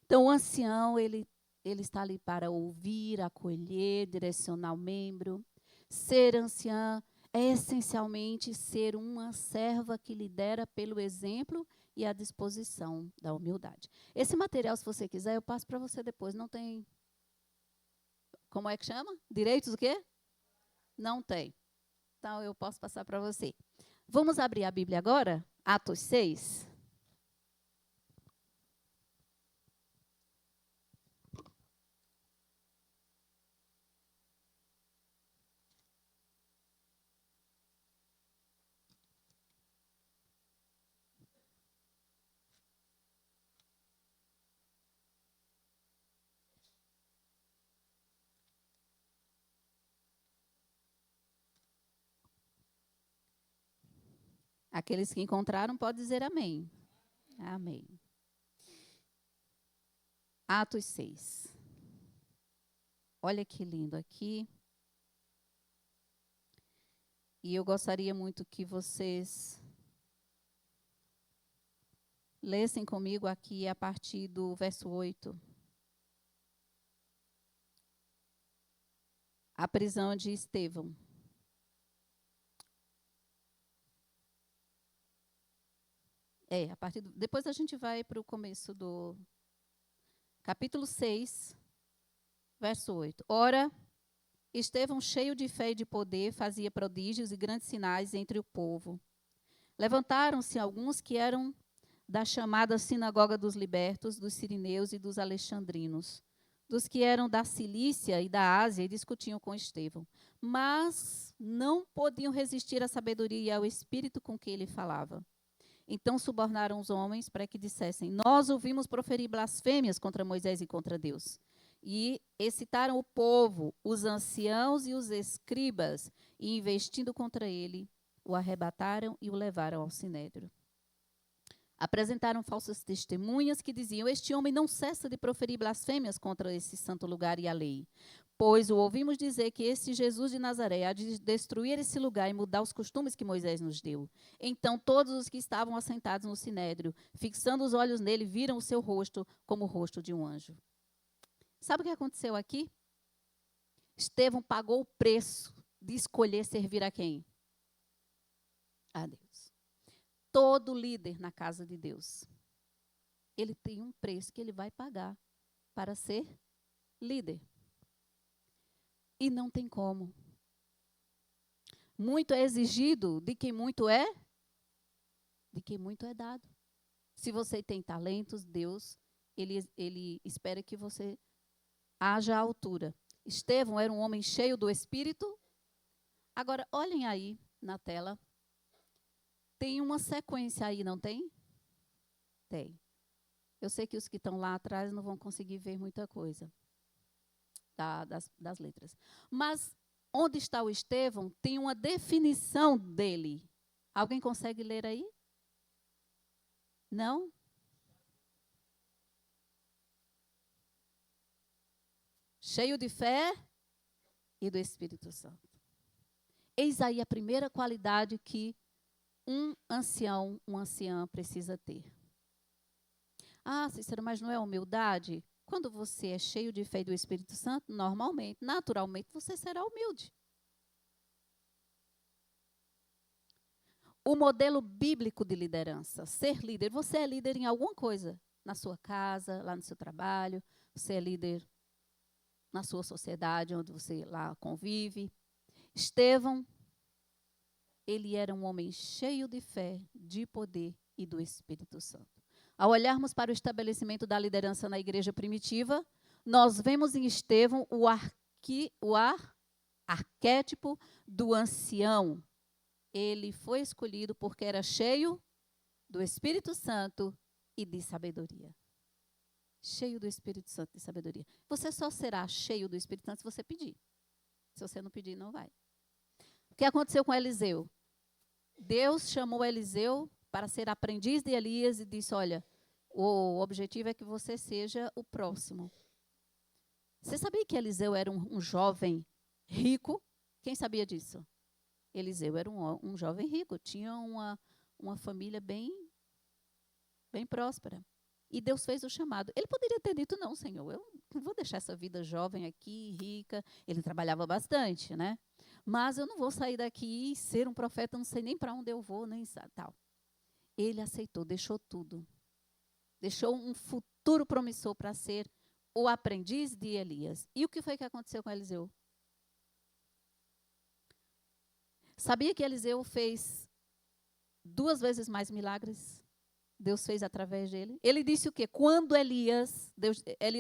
Então, o ancião, ele está ali para ouvir, acolher, direcionar o membro. Ser anciã é essencialmente ser uma serva que lidera pelo exemplo e a disposição da humildade. Esse material, se você quiser, eu passo para você depois. Não tem... Como é que chama? Direitos o quê? Não tem. Então, eu posso passar para você. Vamos abrir a Bíblia agora? Atos 6. Aqueles que encontraram podem dizer amém. Amém. Atos 6. Olha que lindo aqui. E eu gostaria muito que vocês lessem comigo aqui a partir do verso 8. A prisão de Estevão. Depois a gente vai para o começo do capítulo 6, verso 8. Ora, Estevão, cheio de fé e de poder, fazia prodígios e grandes sinais entre o povo. Levantaram-se alguns que eram da chamada sinagoga dos libertos, dos sirineus e dos alexandrinos, dos que eram da Cilícia e da Ásia, e discutiam com Estevão. Mas não podiam resistir à sabedoria e ao espírito com que ele falava. Então subornaram os homens para que dissessem: nós ouvimos proferir blasfêmias contra Moisés e contra Deus. E excitaram o povo, os anciãos e os escribas, e investindo contra ele, o arrebataram e o levaram ao sinédrio. Apresentaram falsas testemunhas que diziam: este homem não cessa de proferir blasfêmias contra esse santo lugar e a lei. Pois o ouvimos dizer que esse Jesus de Nazaré há de destruir esse lugar e mudar os costumes que Moisés nos deu. Então todos os que estavam assentados no sinédrio, fixando os olhos nele, viram o seu rosto como o rosto de um anjo. Sabe o que aconteceu aqui? Estevão pagou o preço de escolher servir a quem? A Deus. Todo líder na casa de Deus, ele tem um preço que ele vai pagar para ser líder. E não tem como. Muito é exigido de quem muito é, de quem muito é dado. Se você tem talentos, Deus, ele espera que você haja à altura. Estevão era um homem cheio do Espírito. Agora, olhem aí na tela. Tem uma sequência aí, não tem? Tem. Eu sei que os que estão lá atrás não vão conseguir ver muita coisa das letras. Mas onde está o Estevão, tem uma definição dele. Alguém consegue ler aí? Não? Cheio de fé e do Espírito Santo. Eis aí a primeira qualidade que um ancião, uma anciã precisa ter. Ah, Cícero, mas não é humildade? Quando você é cheio de fé e do Espírito Santo, normalmente, naturalmente, você será humilde. o modelo bíblico de liderança. Ser líder. Você é líder em alguma coisa. Na sua casa, lá no seu trabalho. Você é líder na sua sociedade, onde você lá convive. Estevão, ele era um homem cheio de fé, de poder e do Espírito Santo. Ao olharmos para o estabelecimento da liderança na igreja primitiva, nós vemos em Estevão o arquétipo do ancião. Ele foi escolhido porque era cheio do Espírito Santo e de sabedoria. Cheio do Espírito Santo e sabedoria. Você só será cheio do Espírito Santo se você pedir. Se você não pedir, não vai. O que aconteceu com Eliseu? Deus chamou Eliseu para ser aprendiz de Elias e disse, olha, o objetivo é que você seja o próximo. Você sabia que Eliseu era um jovem rico? Quem sabia disso? Eliseu era um jovem rico, tinha uma família bem próspera. E Deus fez o chamado. Ele poderia ter dito, não, Senhor, eu não vou deixar essa vida jovem aqui, rica. Ele trabalhava bastante, né? Mas eu não vou sair daqui e ser um profeta, não sei nem para onde eu vou, nem tal. Ele aceitou, deixou tudo. Deixou um futuro promissor para ser o aprendiz de Elias. E o que foi que aconteceu com Eliseu? Sabia que Eliseu fez 2 vezes mais milagres? Deus fez através dele. Ele disse o quê? Quando Elias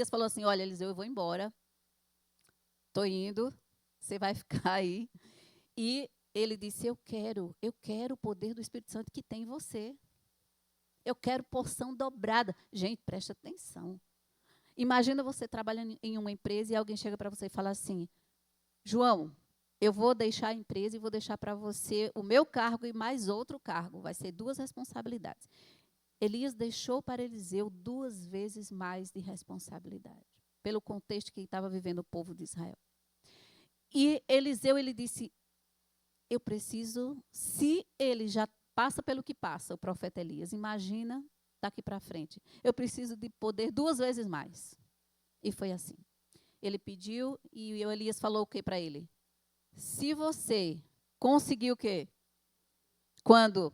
falou assim, olha, Eliseu, eu vou embora. Estou indo, você vai ficar aí. E ele disse, eu quero o poder do Espírito Santo que tem em você. Eu quero porção dobrada. Gente, preste atenção. Imagina você trabalhando em uma empresa e alguém chega para você e fala assim, João, eu vou deixar a empresa e vou deixar para você o meu cargo e mais outro cargo. Vai ser 2 responsabilidades. Elias deixou para Eliseu 2 vezes mais de responsabilidade, pelo contexto que estava vivendo o povo de Israel. E Eliseu, ele disse, eu preciso, se ele já passa pelo que passa, o profeta Elias, imagina daqui para frente, eu preciso de poder 2 vezes mais. E foi assim. Ele pediu e o Elias falou o que para ele? Se você conseguir o quê? Quando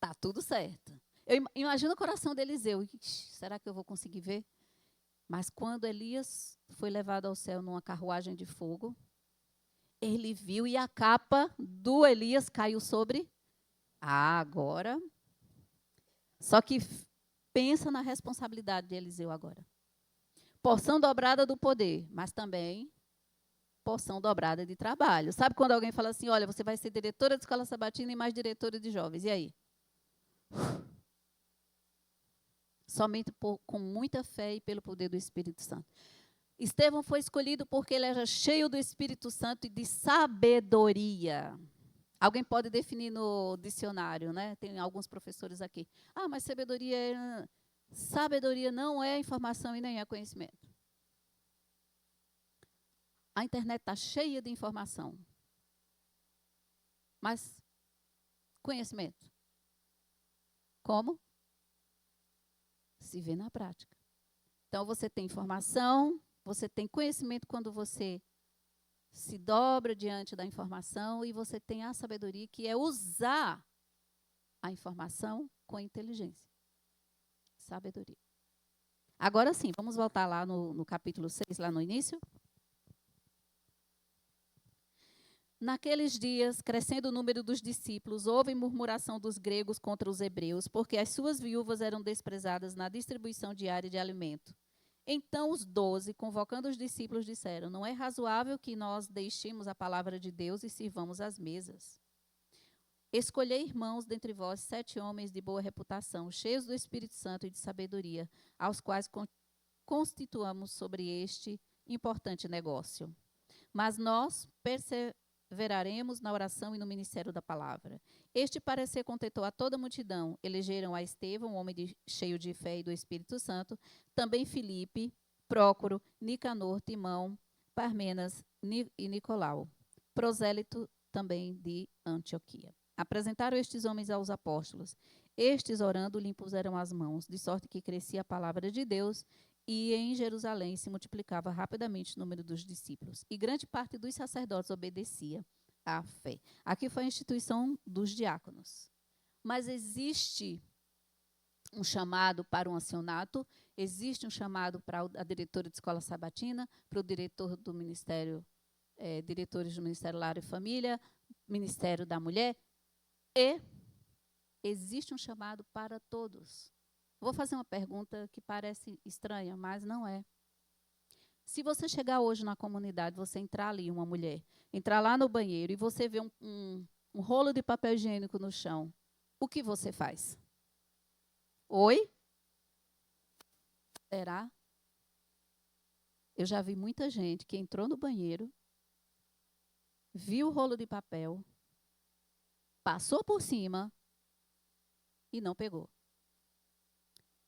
tá tudo certo. Eu imagino o coração de Eliseu. Será que eu vou conseguir ver? Mas quando Elias foi levado ao céu numa carruagem de fogo, ele viu e a capa do Elias caiu sobre. Agora. Só que pensa na responsabilidade de Eliseu agora. Porção dobrada do poder, mas também porção dobrada de trabalho. Sabe quando alguém fala assim, olha, você vai ser diretora de escola sabatina e mais diretora de jovens. E aí? Somente com muita fé e pelo poder do Espírito Santo. Estevão foi escolhido porque ele era cheio do Espírito Santo e de sabedoria. Alguém pode definir no dicionário, né? Tem alguns professores aqui. Mas sabedoria não é informação e nem é conhecimento. A internet está cheia de informação. Mas conhecimento. Como? Se vê na prática. Então, você tem informação, você tem conhecimento quando você se dobra diante da informação e você tem a sabedoria, que é usar a informação com inteligência. Sabedoria. Agora sim, vamos voltar lá no capítulo 6, lá no início. Naqueles dias, crescendo o número dos discípulos, houve murmuração dos gregos contra os hebreus, porque as suas viúvas eram desprezadas na distribuição diária de alimento. Então os 12, convocando os discípulos, disseram, não é razoável que nós deixemos a palavra de Deus e sirvamos as mesas. Escolhei, irmãos, dentre vós 7 homens de boa reputação, cheios do Espírito Santo e de sabedoria, aos quais constituamos sobre este importante negócio. Mas nós perseveraremos na oração e no ministério da palavra. Este parecer contentou a toda a multidão. Elegeram a Estevão, um homem cheio de fé e do Espírito Santo, também Filipe, Prócoro, Nicanor, Timão, Parmenas e Nicolau, prosélito também de Antioquia. Apresentaram estes homens aos apóstolos. Estes, orando, lhe impuseram as mãos, de sorte que crescia a palavra de Deus, e em Jerusalém se multiplicava rapidamente o número dos discípulos. E grande parte dos sacerdotes obedecia a fé. Aqui foi a instituição dos diáconos. Mas existe um chamado para o ancianato, existe um chamado para a diretora de escola sabatina, para o diretor do ministério, diretores do Ministério Lar e Família, Ministério da Mulher, e existe um chamado para todos. Vou fazer uma pergunta que parece estranha, mas não é. Se você chegar hoje na comunidade, você entrar ali, uma mulher, entrar lá no banheiro e você ver um rolo de papel higiênico no chão, o que você faz? Oi? Será? Eu já vi muita gente que entrou no banheiro, viu o rolo de papel, passou por cima e não pegou.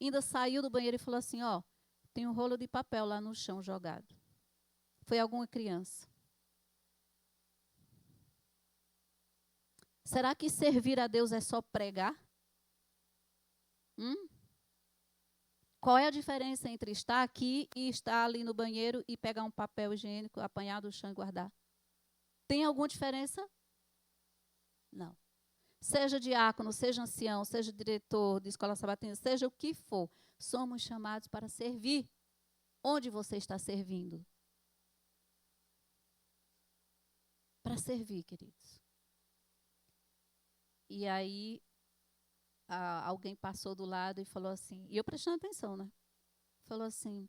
Ainda saiu do banheiro e falou assim, ó, tem um rolo de papel lá no chão jogado. Foi alguma criança. Será que servir a Deus é só pregar? Qual é a diferença entre estar aqui e estar ali no banheiro e pegar um papel higiênico, apanhar do chão e guardar? Tem alguma diferença? Não. Seja diácono, seja ancião, seja diretor de escola sabatina, seja o que for, somos chamados para servir. Onde você está servindo? Para servir, queridos. E aí, alguém passou do lado e falou assim, e eu prestando atenção, né? Falou assim,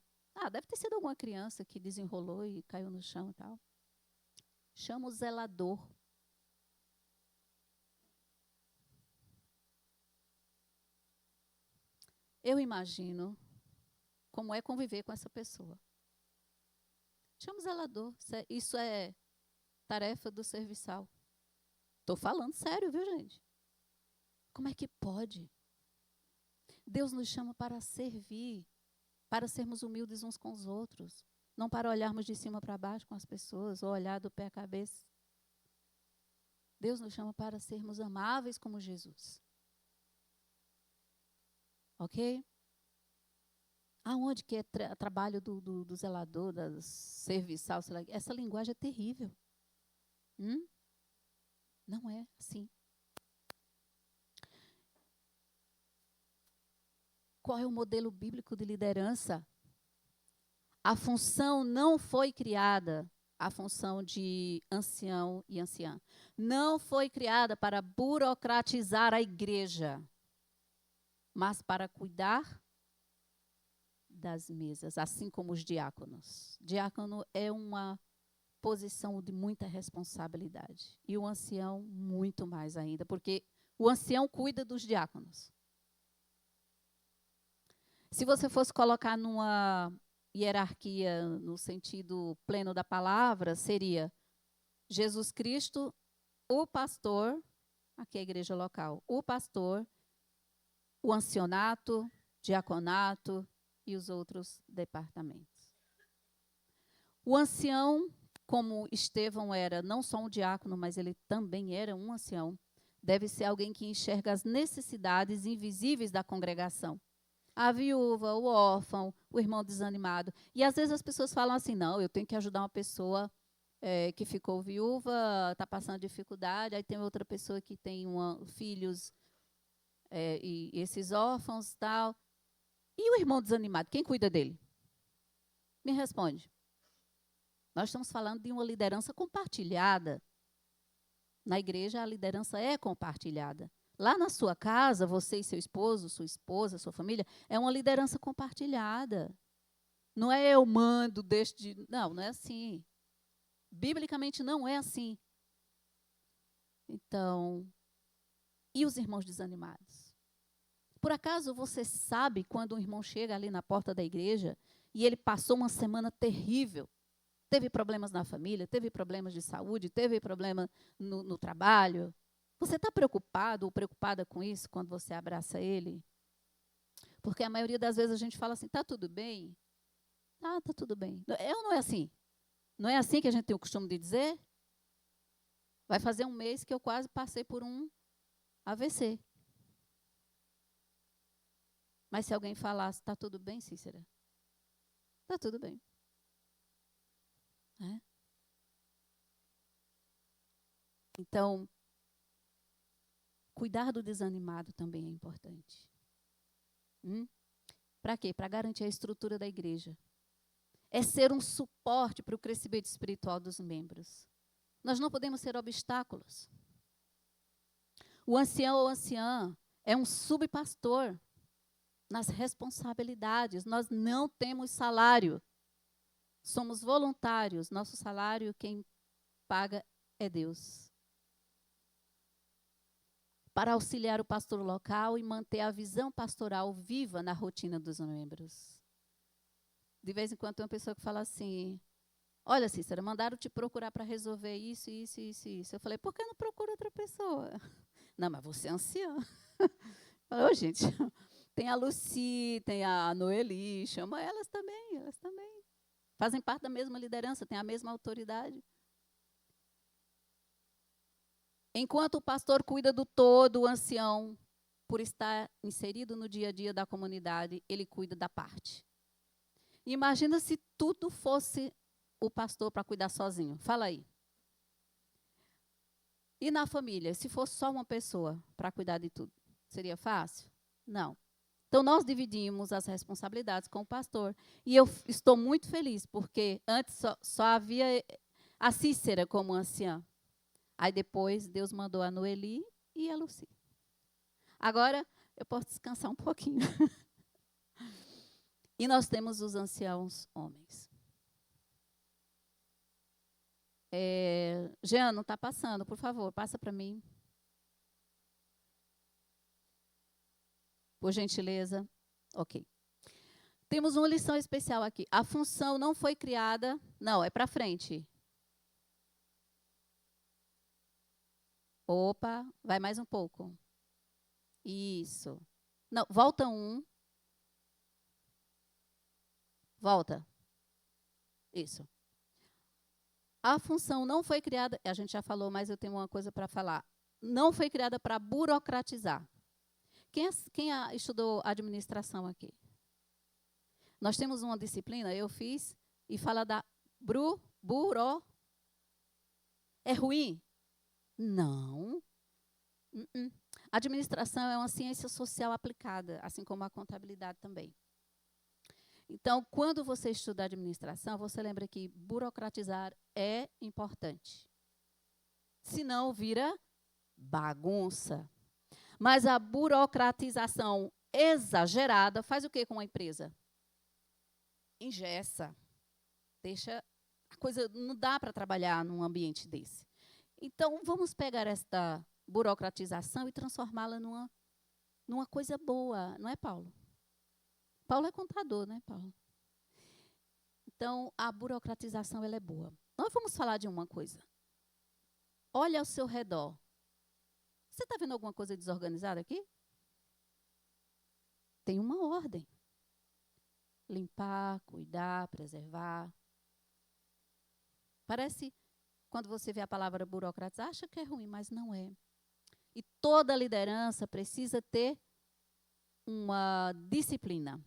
deve ter sido alguma criança que desenrolou e caiu no chão e tal. Chama o zelador. Eu imagino como é conviver com essa pessoa. Chama o zelador. Isso é tarefa do serviçal. Estou falando sério, viu, gente? Como é que pode? Deus nos chama para servir, para sermos humildes uns com os outros, não para olharmos de cima para baixo com as pessoas, ou olhar do pé à cabeça. Deus nos chama para sermos amáveis como Jesus. Ok? Aonde que é trabalho do zelador, do serviçal, sei lá, essa linguagem é terrível. Não é assim. Qual é o modelo bíblico de liderança? A função não foi criada, a função de ancião e anciã, não foi criada para burocratizar a igreja, mas para cuidar das mesas, assim como os diáconos. Diácono é uma posição de muita responsabilidade. E o ancião, muito mais ainda, porque o ancião cuida dos diáconos. Se você fosse colocar numa hierarquia no sentido pleno da palavra, seria Jesus Cristo, o pastor, aqui é a igreja local, o pastor, o ancianato, diaconato e os outros departamentos. O ancião, como Estevão era não só um diácono, mas ele também era um ancião, deve ser alguém que enxerga as necessidades invisíveis da congregação. A viúva, o órfão, o irmão desanimado. E às vezes as pessoas falam assim, não, eu tenho que ajudar uma pessoa que ficou viúva, está passando dificuldade, aí tem outra pessoa que tem filhos e esses órfãos e tal. E o irmão desanimado, quem cuida dele? Me responde. Nós estamos falando de uma liderança compartilhada. Na igreja, a liderança é compartilhada. Lá na sua casa, você e seu esposo, sua esposa, sua família, é uma liderança compartilhada. Não é eu mando, deixo de... Não, não é assim. Biblicamente não é assim. Então, e os irmãos desanimados? Por acaso você sabe quando um irmão chega ali na porta da igreja e ele passou uma semana terrível? Teve problemas na família, teve problemas de saúde, teve problema no trabalho. Você está preocupado ou preocupada com isso quando você abraça ele? Porque a maioria das vezes a gente fala assim, está tudo bem? Está tudo bem. Não é assim? Não é assim que a gente tem o costume de dizer? Vai fazer um mês que eu quase passei por um AVC. Mas se alguém falasse, está tudo bem, Cícera? Está tudo bem. Então, cuidar do desanimado também é importante. Para quê? Para garantir a estrutura da igreja. É ser um suporte para o crescimento espiritual dos membros. Nós não podemos ser obstáculos. O ancião ou anciã é um subpastor nas responsabilidades. Nós não temos salário. Somos voluntários. Nosso salário, quem paga é Deus. Para auxiliar o pastor local e manter a visão pastoral viva na rotina dos membros. De vez em quando tem uma pessoa que fala assim, olha, Cícera, mandaram te procurar para resolver isso, isso, isso, isso. Eu falei, por que não procura outra pessoa? Não, mas você é anciã. Falei, gente, tem a Lucy, tem a Noeli, chama elas também, elas também. Fazem parte da mesma liderança, têm a mesma autoridade. Enquanto o pastor cuida do todo, o ancião, por estar inserido no dia a dia da comunidade, ele cuida da parte. Imagina se tudo fosse o pastor para cuidar sozinho. Fala aí. E na família, se fosse só uma pessoa para cuidar de tudo, seria fácil? Não. Então, nós dividimos as responsabilidades com o pastor. E eu estou muito feliz, porque antes só havia a Cícera como anciã. Aí depois, Deus mandou a Noeli e a Lucy. Agora, eu posso descansar um pouquinho. E nós temos os anciãos homens. Jean, não está passando, por favor, passa para mim. Por gentileza. Ok. Temos uma lição especial aqui. A função não foi criada... Não, é para frente. Opa, vai mais um pouco. Isso. Não, volta um. Volta. Isso. A função não foi criada, a gente já falou, mas eu tenho uma coisa para falar. Não foi criada para burocratizar. Quem estudou administração aqui? Nós temos uma disciplina, eu fiz, e fala da buro. É ruim? Não. Administração é uma ciência social aplicada, assim como a contabilidade também. Então, quando você estuda administração, você lembra que burocratizar é importante. Senão, vira bagunça. Mas a burocratização exagerada faz o quê com a empresa? Engessa. Deixa a coisa, não dá para trabalhar num ambiente desse. Então, vamos pegar esta burocratização e transformá-la numa coisa boa, não é, Paulo? Paulo é contador, né, Paulo? Então, a burocratização ela é boa. Nós vamos falar de uma coisa. Olha ao seu redor. Você está vendo alguma coisa desorganizada aqui? Tem uma ordem. Limpar, cuidar, preservar. Parece, quando você vê a palavra burocratizar, acha que é ruim, mas não é. E toda liderança precisa ter uma disciplina.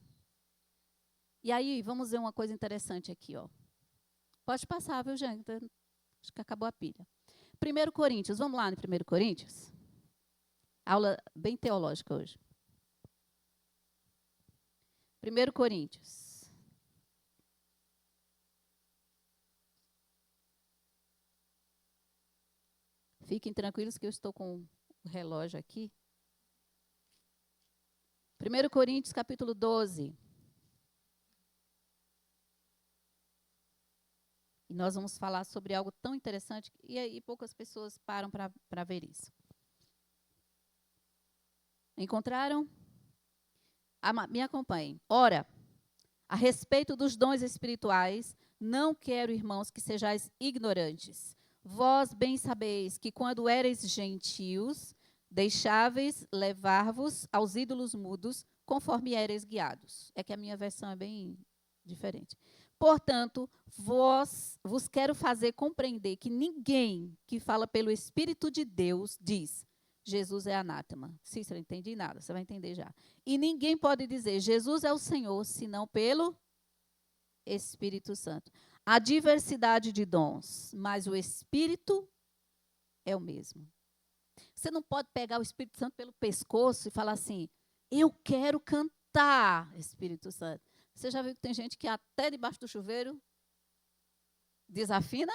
E aí, vamos ver uma coisa interessante aqui, ó. Pode passar, viu, gente? Acho que acabou a pilha. 1 Coríntios, vamos lá no 1 Coríntios? Aula bem teológica hoje. 1 Coríntios. Fiquem tranquilos que eu estou com o relógio aqui. 1 Coríntios, capítulo 12. E nós vamos falar sobre algo tão interessante, e aí poucas pessoas param para ver isso. Encontraram? Me acompanhem. Ora, a respeito dos dons espirituais, não quero, irmãos, que sejais ignorantes. Vós bem sabeis que quando éreis gentios, deixáveis levar-vos aos ídolos mudos, conforme éreis guiados. É que a minha versão é bem diferente. Portanto, vos quero fazer compreender que ninguém que fala pelo Espírito de Deus diz, Jesus é anátema. Cícera, não entendi nada, você vai entender já. E ninguém pode dizer, Jesus é o Senhor, senão pelo Espírito Santo. Há diversidade de dons, mas o Espírito é o mesmo. Você não pode pegar o Espírito Santo pelo pescoço e falar assim, eu quero cantar, Espírito Santo. Você já viu que tem gente que até debaixo do chuveiro desafina?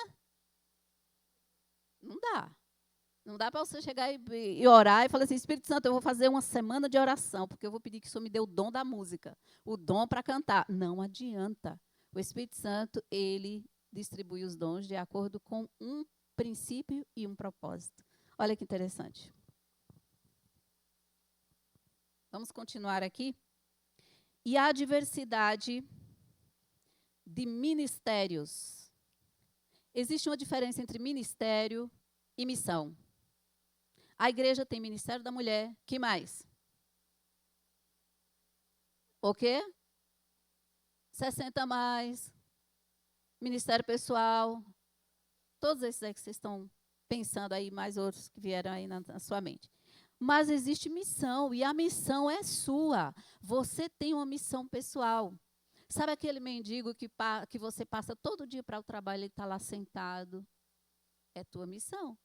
Não dá. Não dá para você chegar e orar e falar assim, Espírito Santo, eu vou fazer uma semana de oração, porque eu vou pedir que o Senhor me dê o dom da música, o dom para cantar. Não adianta. O Espírito Santo, ele distribui os dons de acordo com um princípio e um propósito. Olha que interessante. Vamos continuar aqui. E a diversidade de ministérios. Existe uma diferença entre ministério e missão. A igreja tem ministério da mulher. Que mais? O quê? 60 mais. Ministério pessoal. Todos esses aí que vocês estão pensando aí, mais outros que vieram aí na sua mente. Mas existe missão, e a missão é sua. Você tem uma missão pessoal. Sabe aquele mendigo que você passa todo dia para o trabalho e está lá sentado? É tua missão.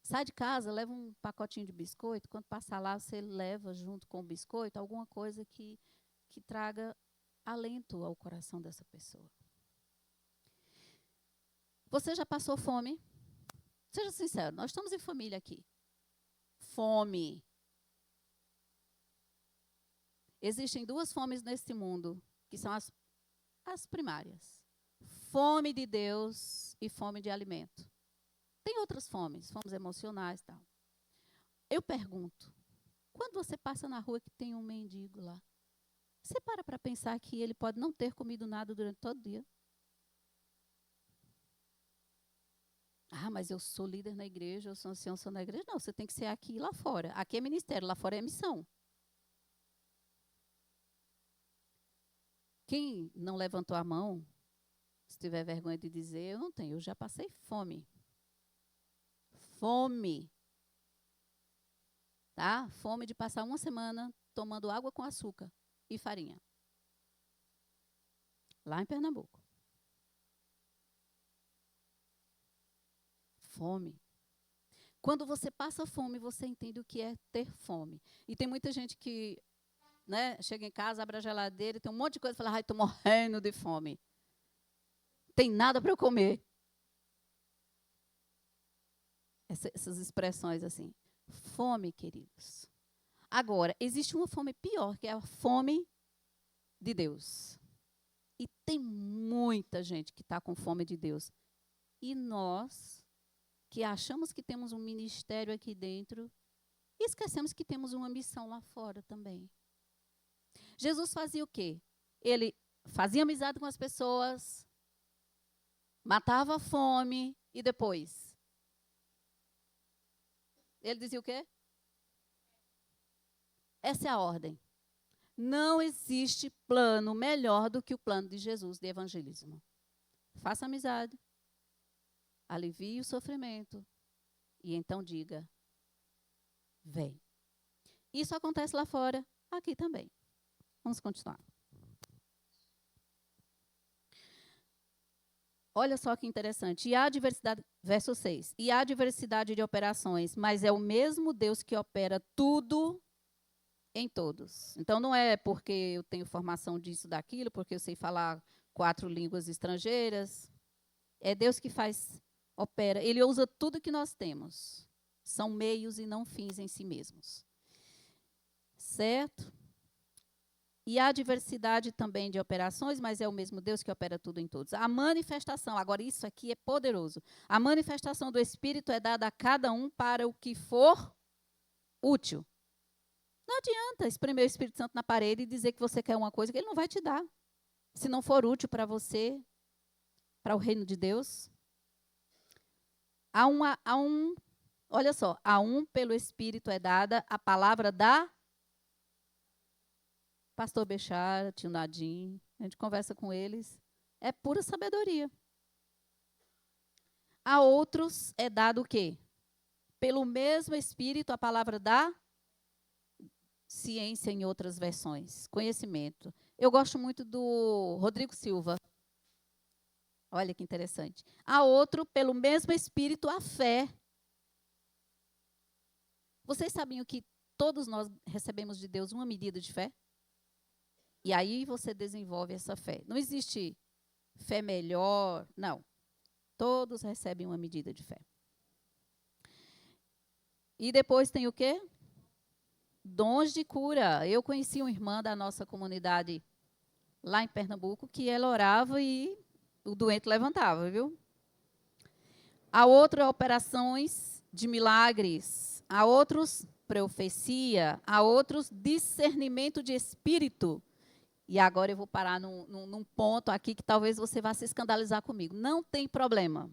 Sai de casa, leva um pacotinho de biscoito. Quando passar lá, você leva junto com o biscoito alguma coisa que traga alento ao coração dessa pessoa. Você já passou fome? Seja sincero, nós estamos em família aqui. Fome. Existem duas fomes neste mundo, que são as primárias. Fome de Deus e fome de alimento. Tem outras fomes emocionais e tal. Eu pergunto, quando você passa na rua que tem um mendigo lá, você para pensar que ele pode não ter comido nada durante todo o dia? Ah, mas eu sou líder na igreja, eu sou ancião, sou na igreja. Não, você tem que ser aqui e lá fora. Aqui é ministério, lá fora é missão. Quem não levantou a mão, se tiver vergonha de dizer, eu não tenho, eu já passei fome. Fome. Tá? Fome de passar uma semana tomando água com açúcar e farinha. Lá em Pernambuco. Fome. Quando você passa fome, você entende o que é ter fome. E tem muita gente que, né, chega em casa, abre a geladeira e tem um monte de coisa e fala, ai, estou morrendo de fome. Tem nada para eu comer. Essas expressões assim. Fome, queridos. Agora, existe uma fome pior, que é a fome de Deus. E tem muita gente que está com fome de Deus. E nós, que achamos que temos um ministério aqui dentro, e esquecemos que temos uma missão lá fora também. Jesus fazia o quê? Ele fazia amizade com as pessoas, matava a fome, e depois? Ele dizia o quê? Essa é a ordem. Não existe plano melhor do que o plano de Jesus de evangelismo. Faça amizade, alivie o sofrimento e então diga, vem. Isso acontece lá fora, aqui também. Vamos continuar. Olha só que interessante. E há diversidade, verso 6. E há diversidade de operações, mas é o mesmo Deus que opera tudo em todos. Então, não é porque eu tenho formação disso, daquilo, porque eu sei falar 4 línguas estrangeiras. É Deus que opera. Ele usa tudo que nós temos. São meios e não fins em si mesmos. Certo? E há diversidade também de operações, mas é o mesmo Deus que opera tudo em todos. A manifestação, agora isso aqui é poderoso. A manifestação do Espírito é dada a cada um para o que for útil. Não adianta espremer o Espírito Santo na parede e dizer que você quer uma coisa que ele não vai te dar. Se não for útil para você, para o reino de Deus. Olha só, a um pelo Espírito é dada a palavra da Pastor Bechara, tio Nadim, a gente conversa com eles, é pura sabedoria. A outros é dado o quê? Pelo mesmo Espírito, a palavra da ciência em outras versões, conhecimento. Eu gosto muito do Rodrigo Silva. Olha que interessante. A outro, pelo mesmo Espírito, a fé. Vocês sabiam que todos nós recebemos de Deus uma medida de fé? E aí você desenvolve essa fé. Não existe fé melhor, não. Todos recebem uma medida de fé. E depois tem o quê? Dons de cura. Eu conheci uma irmã da nossa comunidade lá em Pernambuco que ela orava e o doente levantava, viu? Há outras operações de milagres. Há outros profecia. Há outros discernimento de espírito. E agora eu vou parar num ponto aqui que talvez você vá se escandalizar comigo. Não tem problema.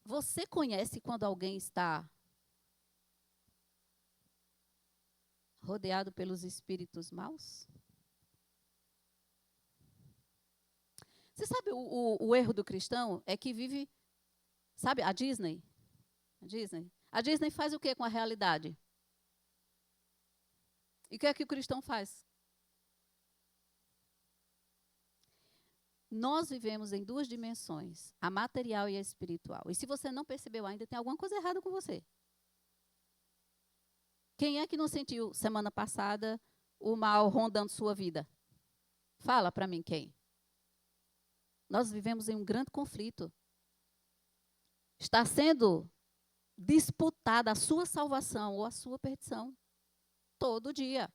Você conhece quando alguém está rodeado pelos espíritos maus? Você sabe o erro do cristão é que vive, sabe, a Disney? A Disney faz o quê com a realidade? E o que é que o cristão faz? Nós vivemos em duas dimensões, a material e a espiritual. E se você não percebeu ainda, tem alguma coisa errada com você. Quem é que não sentiu, semana passada, o mal rondando sua vida? Fala para mim quem. Nós vivemos em um grande conflito. Está sendo disputada a sua salvação ou a sua perdição. Todo dia.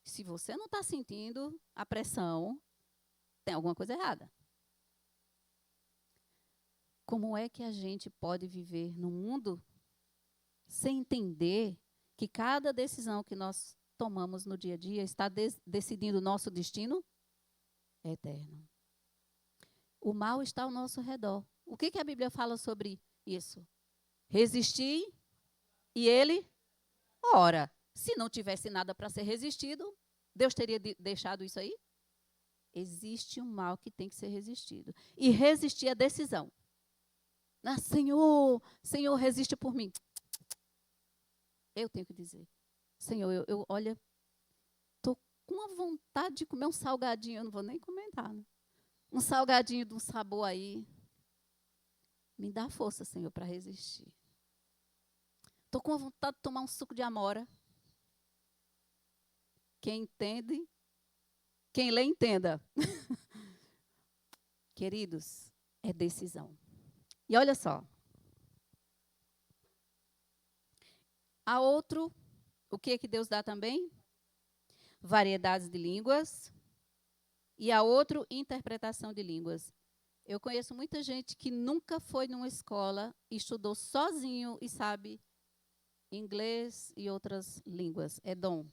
Se você não está sentindo a pressão, tem alguma coisa errada. Como é que a gente pode viver no mundo sem entender que cada decisão que nós tomamos no dia a dia está decidindo o nosso destino eterno? O mal está ao nosso redor. O que a Bíblia fala sobre isso? Resistir e ele ora. Se não tivesse nada para ser resistido, Deus teria deixado isso aí? Existe um mal que tem que ser resistido. E resistir é decisão. Ah, Senhor, Senhor, resiste por mim. Eu tenho que dizer. Senhor, eu olha, estou com uma vontade de comer um salgadinho, eu não vou nem comentar, né? Um salgadinho de um sabor aí. Me dá força, Senhor, para resistir. Estou com vontade de tomar um suco de amora. Quem entende, quem lê, entenda. Queridos, é decisão. E olha só. Há outro, o que Deus dá também? Variedades de línguas. E há outro, interpretação de línguas. Eu conheço muita gente que nunca foi numa escola, estudou sozinho e sabe inglês e outras línguas. É dom.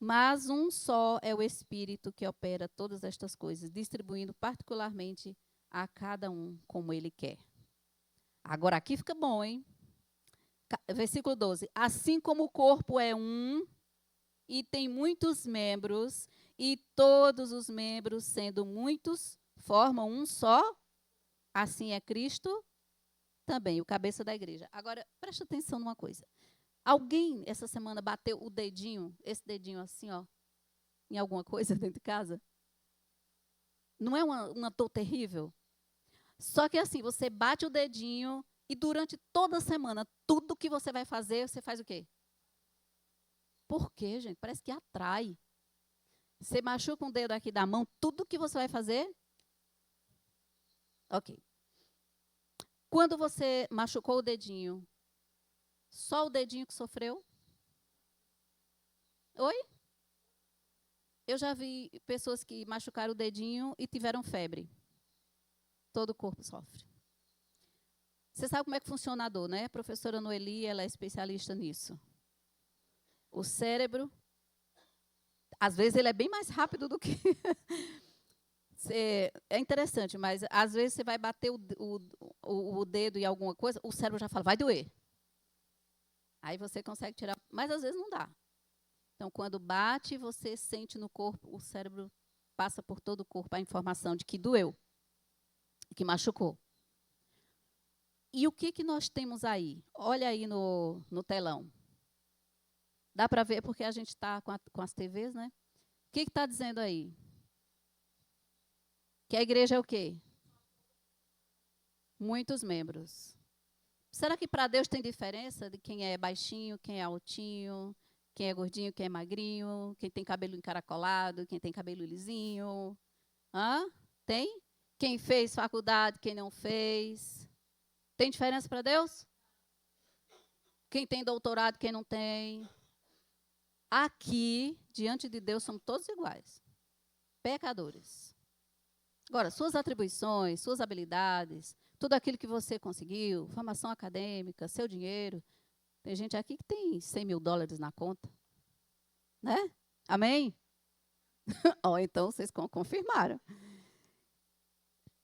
Mas um só é o Espírito que opera todas estas coisas, distribuindo particularmente a cada um como ele quer. Agora aqui fica bom, hein? Versículo 12. Assim como o corpo é um e tem muitos membros, e todos os membros, sendo muitos, formam um só, assim é Cristo também, o cabeça da igreja. Agora, presta atenção numa coisa. Alguém, essa semana, bateu o dedinho, esse dedinho assim, ó, em alguma coisa dentro de casa? Não é uma dor terrível? Só que assim, você bate o dedinho e durante toda a semana, tudo que você vai fazer, você faz o quê? Por quê, gente? Parece que atrai. Você machuca um dedo aqui da mão, tudo que você vai fazer? Ok. Quando você machucou o dedinho, só o dedinho que sofreu? Oi? Eu já vi pessoas que machucaram o dedinho e tiveram febre. Todo o corpo sofre. Você sabe como é que funciona a dor, né? A professora Noeli, ela é especialista nisso. O cérebro, às vezes ele é bem mais rápido do que... É interessante, mas às vezes você vai bater o dedo em alguma coisa, o cérebro já fala, vai doer. Aí você consegue tirar, mas às vezes não dá. Então, quando bate, você sente no corpo, o cérebro passa por todo o corpo a informação de que doeu, que machucou. E o que nós temos aí? Olha aí no telão. Dá para ver, porque a gente está com as TVs, né? que está dizendo aí? Que a igreja é o quê? Muitos membros. Será que para Deus tem diferença de quem é baixinho, quem é altinho, quem é gordinho, quem é magrinho, quem tem cabelo encaracolado, quem tem cabelo lisinho? Hã? Tem? Quem fez faculdade, quem não fez? Tem diferença para Deus? Quem tem doutorado, quem não tem? Aqui, diante de Deus, somos todos iguais. Pecadores. Agora, suas atribuições, suas habilidades, tudo aquilo que você conseguiu, formação acadêmica, seu dinheiro. Tem gente aqui que tem $100 mil na conta. Né? Amém? Então, vocês confirmaram.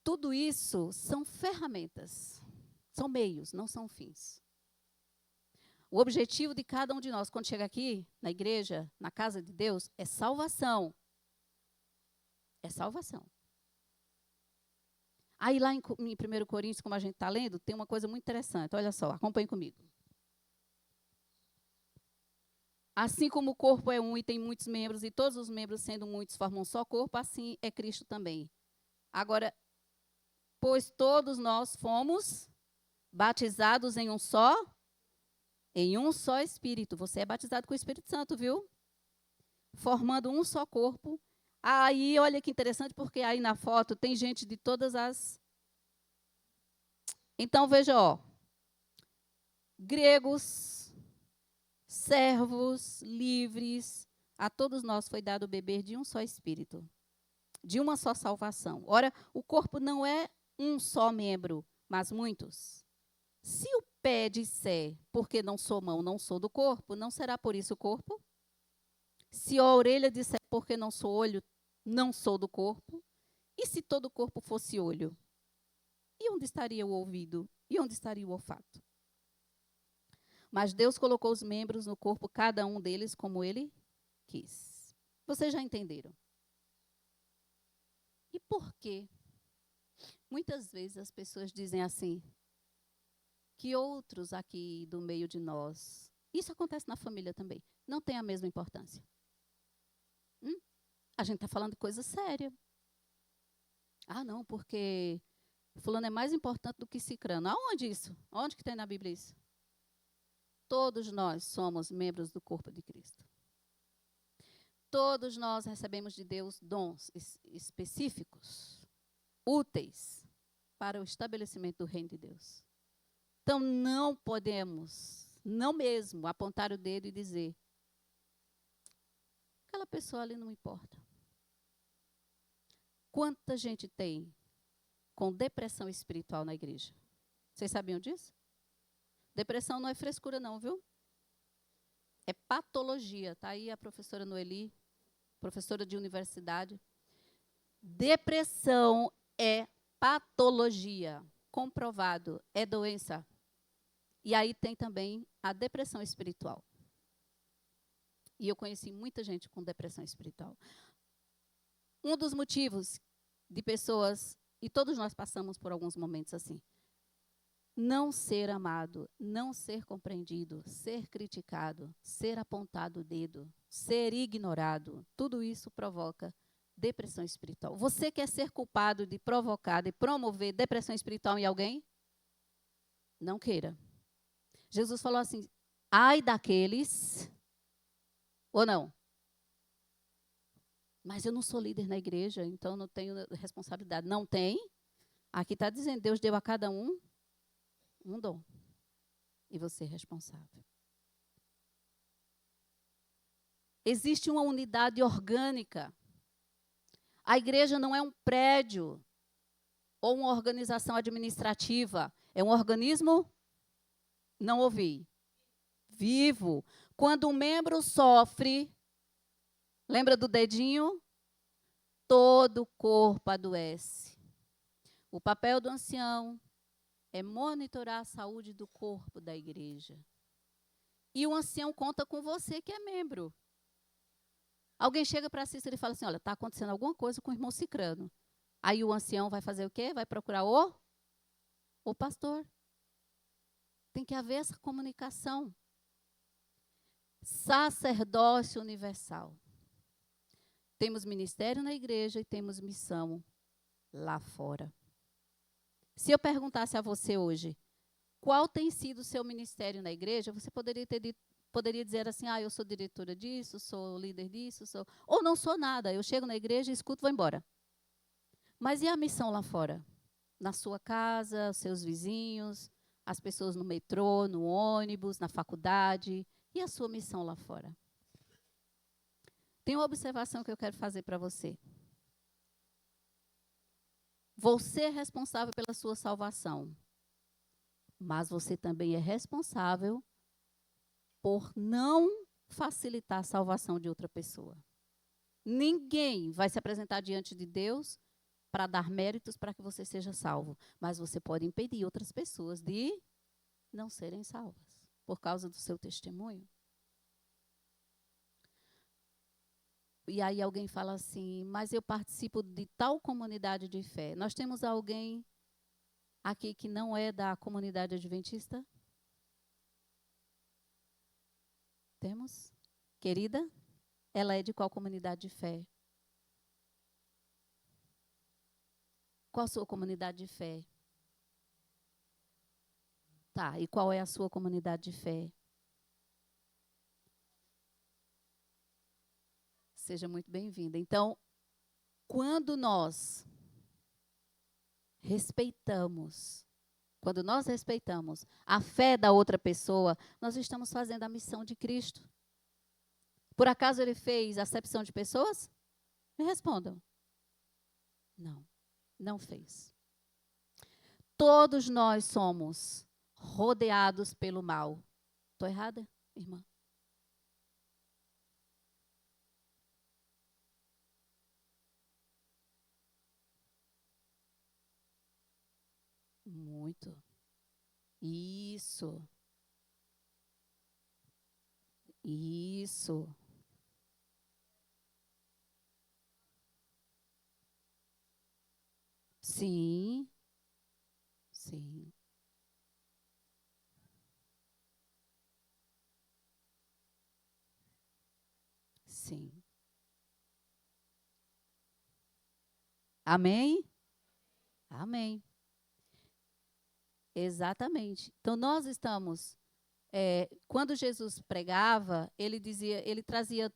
Tudo isso são ferramentas. São meios, não são fins. O objetivo de cada um de nós, quando chega aqui, na igreja, na casa de Deus, é salvação. É salvação. Aí lá em 1 Coríntios, como a gente está lendo, tem uma coisa muito interessante. Olha só, acompanhe comigo. Assim como o corpo é um e tem muitos membros, e todos os membros, sendo muitos, formam um só corpo, assim é Cristo também. Agora, pois todos nós fomos batizados em um só Espírito. Você é batizado com o Espírito Santo, viu? Formando um só corpo. Aí, olha que interessante, porque aí na foto tem gente de todas as... Então, veja, ó. Gregos, servos, livres, a todos nós foi dado beber de um só Espírito, de uma só salvação. Ora, o corpo não é um só membro, mas muitos. Se o pé disser, porque não sou mão, não sou do corpo, não será por isso o corpo? Se a orelha disser, porque não sou olho, não sou do corpo? E se todo o corpo fosse olho? E onde estaria o ouvido? E onde estaria o olfato? Mas Deus colocou os membros no corpo, cada um deles como Ele quis. Vocês já entenderam? E por quê? Muitas vezes as pessoas dizem assim, que outros aqui do meio de nós, isso acontece na família também, não tem a mesma importância. A gente está falando de coisa séria. Ah, não, porque fulano é mais importante do que cicrano. Aonde isso? Onde que tem na Bíblia isso? Todos nós somos membros do corpo de Cristo. Todos nós recebemos de Deus dons específicos, úteis para o estabelecimento do reino de Deus. Então, não podemos, não mesmo, apontar o dedo e dizer, aquela pessoa ali não importa. Quanta gente tem com depressão espiritual na igreja? Vocês sabiam disso? Depressão não é frescura não, viu? É patologia. Está aí a professora Noeli, professora de universidade. Depressão é patologia. Comprovado, é doença. E aí tem também a depressão espiritual. E eu conheci muita gente com depressão espiritual. Um dos motivos de pessoas, e todos nós passamos por alguns momentos assim, não ser amado, não ser compreendido, ser criticado, ser apontado o dedo, ser ignorado, tudo isso provoca depressão espiritual. Você quer ser culpado de provocar, de promover depressão espiritual em alguém? Não queira. Jesus falou assim, ai daqueles, ou não? Mas eu não sou líder na igreja, então não tenho responsabilidade. Não tem? Aqui está dizendo, Deus deu a cada um dom. E você é responsável. Existe uma unidade orgânica. A igreja não é um prédio ou uma organização administrativa. É um organismo, não ouvi, vivo. Quando um membro sofre, lembra do dedinho? Todo o corpo adoece. O papel do ancião é monitorar a saúde do corpo da igreja. E o ancião conta com você que é membro. Alguém chega para Cícero e fala assim, olha, está acontecendo alguma coisa com o irmão cicrano. Aí o ancião vai fazer o quê? Vai procurar o pastor. Tem que haver essa comunicação. Sacerdócio universal. Temos ministério na igreja e temos missão lá fora. Se eu perguntasse a você hoje, qual tem sido o seu ministério na igreja, você poderia dizer assim, eu sou diretora disso, sou líder disso, ou não sou nada, eu chego na igreja, escuto e vou embora. Mas e a missão lá fora? Na sua casa, os seus vizinhos, as pessoas no metrô, no ônibus, na faculdade, e a sua missão lá fora? Tem uma observação que eu quero fazer para você. Você é responsável pela sua salvação, mas você também é responsável por não facilitar a salvação de outra pessoa. Ninguém vai se apresentar diante de Deus para dar méritos para que você seja salvo, mas você pode impedir outras pessoas de não serem salvas por causa do seu testemunho. E aí alguém fala assim, mas eu participo de tal comunidade de fé. Nós temos alguém aqui que não é da comunidade adventista? Temos? Querida, ela é de qual comunidade de fé? Qual a sua comunidade de fé? Tá, e qual é a sua comunidade de fé? Seja muito bem-vinda. Então, quando nós respeitamos a fé da outra pessoa, nós estamos fazendo a missão de Cristo. Por acaso ele fez acepção de pessoas? Me respondam. Não, não fez. Todos nós somos rodeados pelo mal. Estou errada, irmã? Muito. Isso. Isso. Sim. Sim. Sim. Amém? Amém. Exatamente. Então, nós estamos... quando Jesus pregava, ele trazia...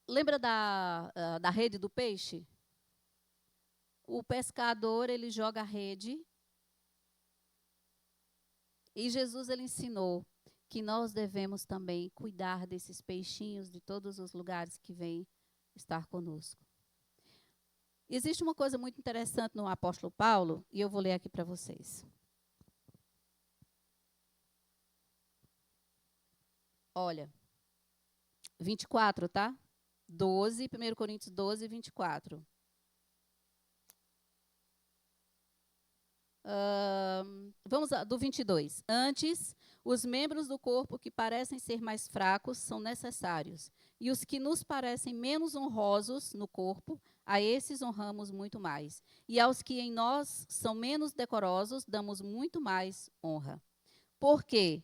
Lembra da rede do peixe? O pescador, ele joga a rede. E Jesus, ele ensinou que nós devemos também cuidar desses peixinhos de todos os lugares que vêm estar conosco. Existe uma coisa muito interessante no apóstolo Paulo, e eu vou ler aqui para vocês. Olha, 24, tá? 12, 1 Coríntios 12, 24. Vamos do 22. Antes, os membros do corpo que parecem ser mais fracos são necessários, e os que nos parecem menos honrosos no corpo, a esses honramos muito mais. E aos que em nós são menos decorosos, damos muito mais honra. Por quê?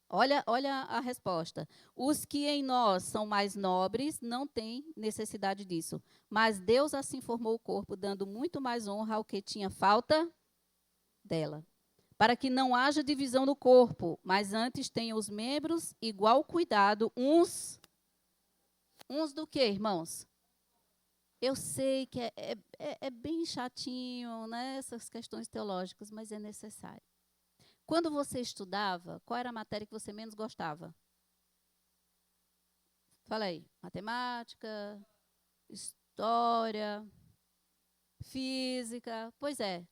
Olha a resposta. Os que em nós são mais nobres não têm necessidade disso, mas Deus assim formou o corpo, dando muito mais honra ao que tinha falta dela, para que não haja divisão no corpo, mas antes tenham os membros igual cuidado uns do quê, irmãos? Eu sei que é bem chatinho, né, essas questões teológicas, mas é necessário. Quando você estudava, qual era a matéria que você menos gostava? Fala aí. Matemática, história, física. Pois é.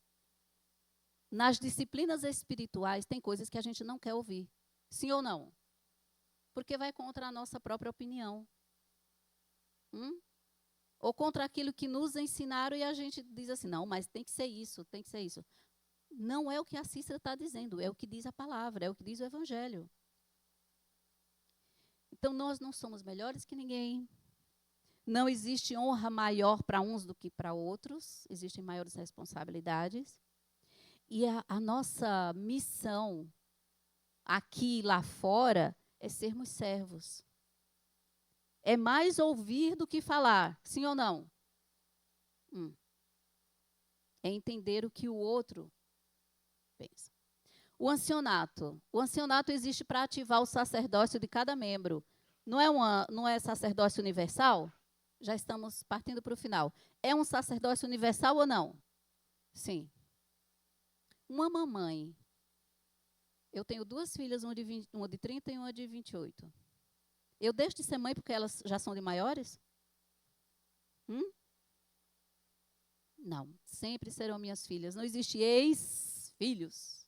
Nas disciplinas espirituais, tem coisas que a gente não quer ouvir. Sim ou não? Porque vai contra a nossa própria opinião. Ou contra aquilo que nos ensinaram e a gente diz assim, não, mas tem que ser isso, tem que ser isso. Não é o que a Cícera está dizendo, é o que diz a palavra, é o que diz o Evangelho. Então, nós não somos melhores que ninguém. Não existe honra maior para uns do que para outros. Existem maiores responsabilidades. E a nossa missão aqui e lá fora é sermos servos. É mais ouvir do que falar, sim ou não? É entender o que o outro pensa. O ancianato. O ancianato existe para ativar o sacerdócio de cada membro. Não é sacerdócio universal? Já estamos partindo para o final. É um sacerdócio universal ou não? Sim. Uma mamãe. Eu tenho 2 filhas, uma de 30 e uma de 28. Eu deixo de ser mãe porque elas já são de maiores? Não, sempre serão minhas filhas. Não existe ex-filhos.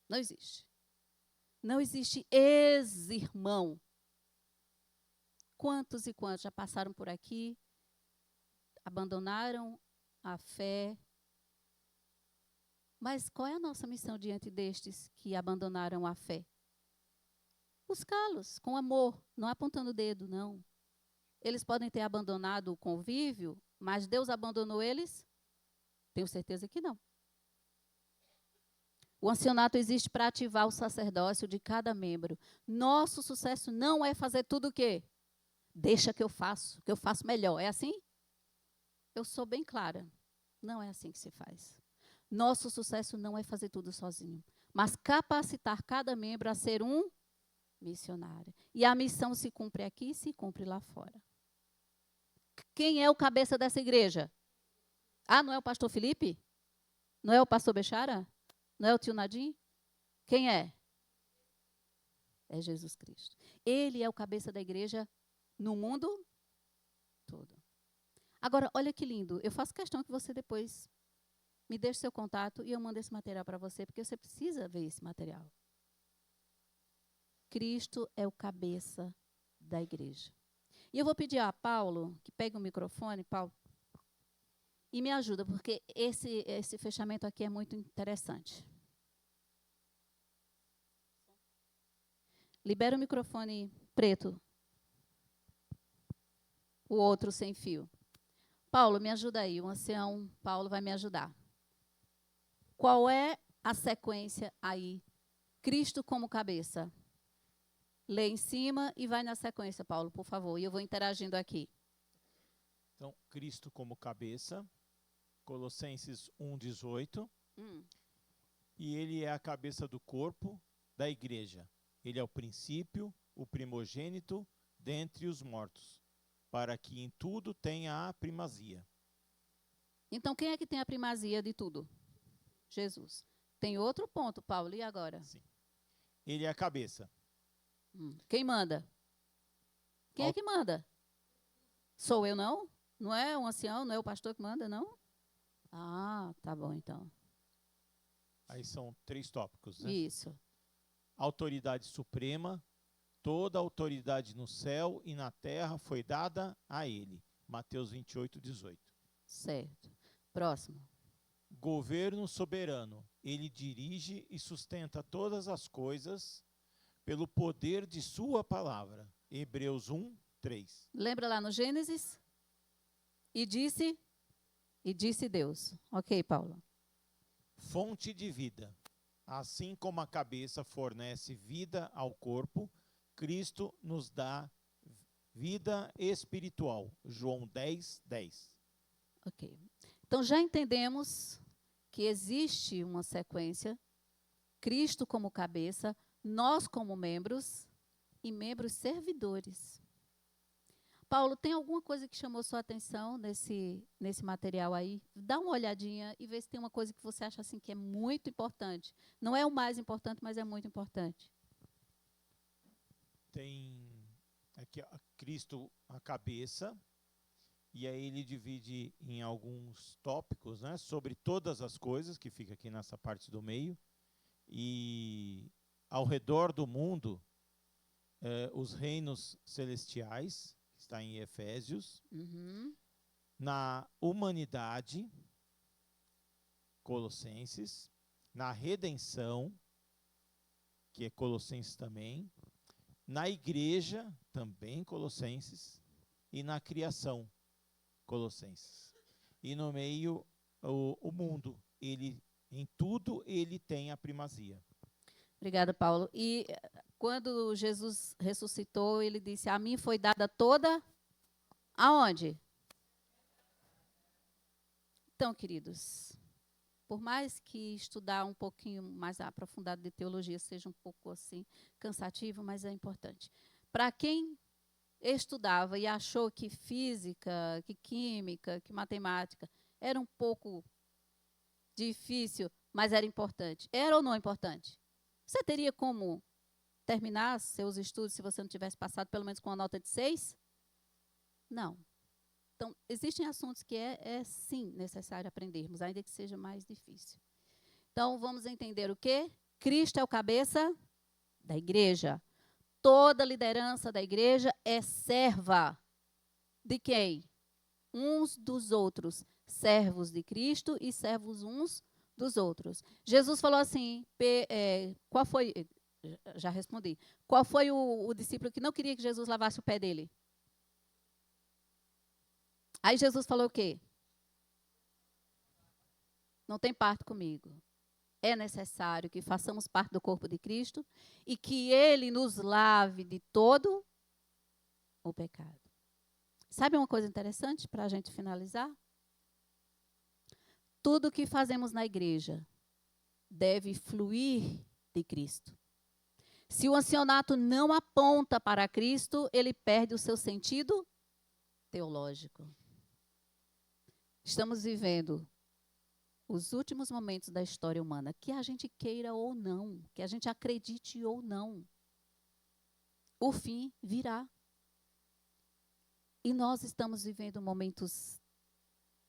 Não existe. Não existe ex-irmão. Quantos e quantos já passaram por aqui, abandonaram a fé? Mas qual é a nossa missão diante destes que abandonaram a fé? Buscá-los com amor, não apontando o dedo, não. Eles podem ter abandonado o convívio, mas Deus abandonou eles? Tenho certeza que não. O ancianato existe para ativar o sacerdócio de cada membro. Nosso sucesso não é fazer tudo o quê? Deixa que eu faço melhor. É assim? Eu sou bem clara. Não é assim que se faz. Nosso sucesso não é fazer tudo sozinho, mas capacitar cada membro a ser um missionário. E a missão se cumpre aqui e se cumpre lá fora. Quem é o cabeça dessa igreja? Não é o pastor Felipe? Não é o pastor Bechara? Não é o tio Nadim? Quem é? É Jesus Cristo. Ele é o cabeça da igreja no mundo todo. Agora, olha que lindo. Eu faço questão que você depois me deixe seu contato e eu mando esse material para você, porque você precisa ver esse material. Cristo é o cabeça da igreja. E eu vou pedir a Paulo que pegue o microfone, Paulo, e me ajuda, porque esse fechamento aqui é muito interessante. Libera o microfone preto. O outro sem fio. Paulo, me ajuda aí. O ancião Paulo vai me ajudar. Qual é a sequência aí? Cristo como cabeça. Lê em cima e vai na sequência, Paulo, por favor. E eu vou interagindo aqui. Então, Cristo como cabeça. Colossenses 1:18. E ele é a cabeça do corpo da igreja. Ele é o princípio, o primogênito dentre os mortos, para que em tudo tenha a primazia. Então, quem é que tem a primazia de tudo? Jesus. Tem outro ponto, Paulo, e agora? Sim. Ele é a cabeça. Quem manda? Quem é que manda? Sou eu, não? Não é um ancião, não é o pastor que manda, não? Tá bom, então. Aí são 3 tópicos, né? Isso. Autoridade suprema. Toda autoridade no céu e na terra foi dada a ele. Mateus 28:18. Certo. Próximo. Governo soberano. Ele dirige e sustenta todas as coisas pelo poder de sua palavra. Hebreus 1:3. Lembra lá no Gênesis? E disse Deus. Ok, Paulo. Fonte de vida. Assim como a cabeça fornece vida ao corpo, Cristo nos dá vida espiritual. João 10:10. Ok. Então já entendemos que existe uma sequência. Cristo como cabeça, nós como membros e membros servidores. Paulo, tem alguma coisa que chamou sua atenção nesse material aí? Dá uma olhadinha e vê se tem uma coisa que você acha assim que é muito importante. Não é o mais importante, mas é muito importante. Tem aqui Cristo a cabeça, e aí ele divide em alguns tópicos, né, sobre todas as coisas, que fica aqui nessa parte do meio, e ao redor do mundo, os reinos celestiais, que está em Efésios, na humanidade, Colossenses, na redenção, que é Colossenses também, na igreja, também Colossenses, e na criação, Colossenses. E no meio, o mundo. Em tudo ele tem a primazia. Obrigada, Paulo. E quando Jesus ressuscitou, ele disse: a mim foi dada toda. Aonde? Então, queridos, por mais que estudar um pouquinho mais aprofundado de teologia seja um pouco assim cansativo, mas é importante. Para quem estudava e achou que física, que química, que matemática era um pouco difícil, mas era importante. Era ou não importante? Você teria como terminar seus estudos se você não tivesse passado pelo menos com uma nota de 6? Não. Então, existem assuntos que sim necessário aprendermos, ainda que seja mais difícil. Então, vamos entender o quê? Cristo é o cabeça da igreja. Toda liderança da igreja é serva de quem? Uns dos outros. Servos de Cristo e servos uns dos outros. Jesus falou assim, qual foi... Já respondi. Qual foi o discípulo que não queria que Jesus lavasse o pé dele? Aí Jesus falou o quê? Não tem parte comigo. É necessário que façamos parte do corpo de Cristo e que Ele nos lave de todo o pecado. Sabe uma coisa interessante para a gente finalizar? Tudo que fazemos na igreja deve fluir de Cristo. Se o ancianato não aponta para Cristo, ele perde o seu sentido teológico. Estamos vivendo os últimos momentos da história humana, que a gente queira ou não, que a gente acredite ou não. O fim virá. E nós estamos vivendo momentos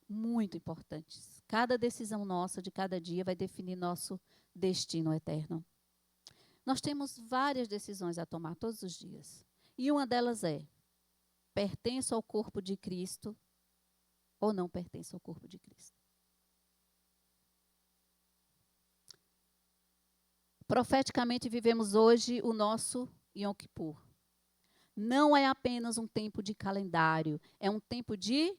muito importantes. Cada decisão nossa de cada dia vai definir nosso destino eterno. Nós temos várias decisões a tomar todos os dias. E uma delas é: pertenço ao corpo de Cristo ou não pertenço ao corpo de Cristo? Profeticamente vivemos hoje o nosso Yom Kippur. Não é apenas um tempo de calendário, é um tempo de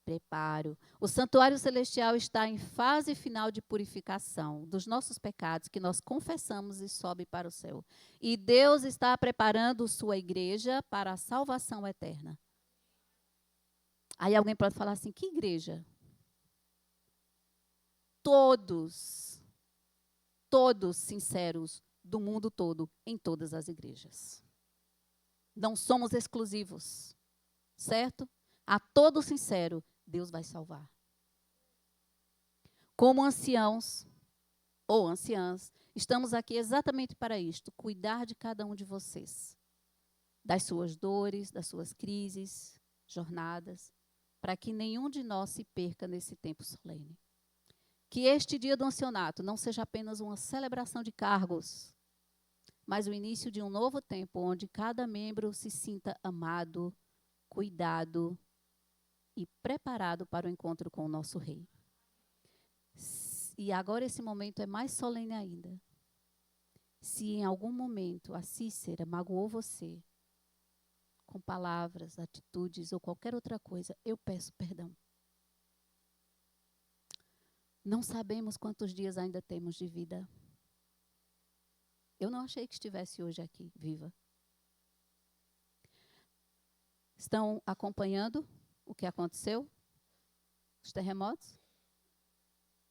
preparo. O santuário celestial está em fase final de purificação dos nossos pecados que nós confessamos e sobe para o céu. E Deus está preparando sua igreja para a salvação eterna. Aí alguém pode falar assim: que igreja? Todos sinceros do mundo todo, em todas as igrejas. Não somos exclusivos, certo? A todo sincero, Deus vai salvar. Como anciãos ou anciãs, estamos aqui exatamente para isto, cuidar de cada um de vocês, das suas dores, das suas crises, jornadas, para que nenhum de nós se perca nesse tempo solene. Que este dia do ancianato não seja apenas uma celebração de cargos, mas o início de um novo tempo, onde cada membro se sinta amado, cuidado e preparado para o encontro com o nosso Rei. E agora esse momento é mais solene ainda. Se em algum momento a Cícera magoou você, com palavras, atitudes ou qualquer outra coisa, eu peço perdão. Não sabemos quantos dias ainda temos de vida. Eu não achei que estivesse hoje aqui, viva. Estão acompanhando o que aconteceu? Os terremotos?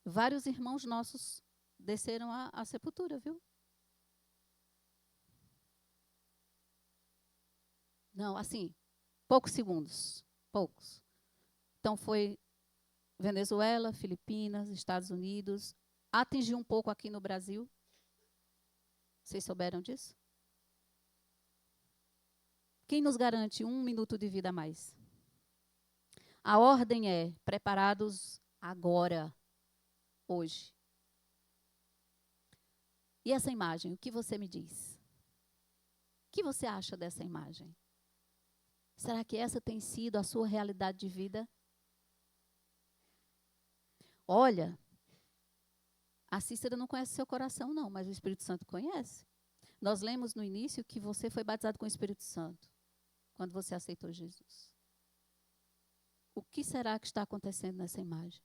Vários irmãos nossos desceram à sepultura, viu? Não, assim, poucos segundos, poucos. Então foi Venezuela, Filipinas, Estados Unidos, atingiu um pouco aqui no Brasil. Vocês souberam disso? Quem nos garante 1 minuto de vida a mais? A ordem é: preparados agora, hoje. E essa imagem, o que você me diz? O que você acha dessa imagem? Será que essa tem sido a sua realidade de vida? Olha, a Cícera não conhece seu coração, não, mas o Espírito Santo conhece. Nós lemos no início que você foi batizado com o Espírito Santo, quando você aceitou Jesus. O que será que está acontecendo nessa imagem?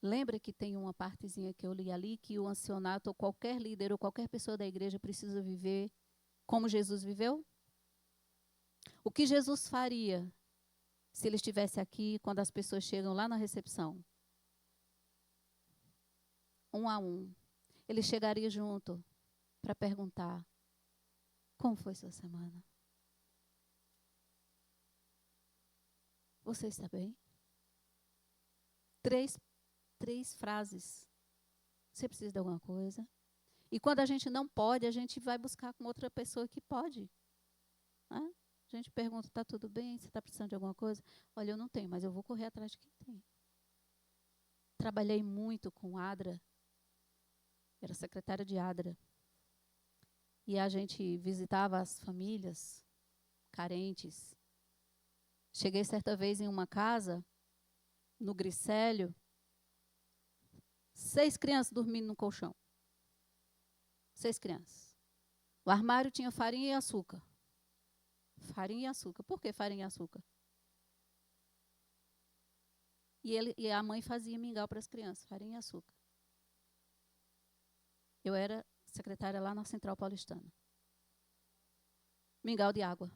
Lembra que tem uma partezinha que eu li ali, que o ancianato, ou qualquer líder, ou qualquer pessoa da igreja precisa viver como Jesus viveu? O que Jesus faria se ele estivesse aqui quando as pessoas chegam lá na recepção? Um a um. Ele chegaria junto para perguntar: como foi sua semana? Você está bem? Três frases. Você precisa de alguma coisa? E quando a gente não pode, a gente vai buscar com outra pessoa que pode. Né? A gente pergunta: está tudo bem? Você está precisando de alguma coisa? Olha, eu não tenho, mas eu vou correr atrás de quem tem. Trabalhei muito com Adra. Era secretária de Adra. E a gente visitava as famílias carentes. Cheguei certa vez em uma casa, no Gricélio, 6 crianças dormindo no colchão. 6 crianças. O armário tinha farinha e açúcar. Farinha e açúcar. Por que farinha e açúcar? E a mãe fazia mingau para as crianças, farinha e açúcar. Eu era secretária lá na Central Paulistana. Mingau de água.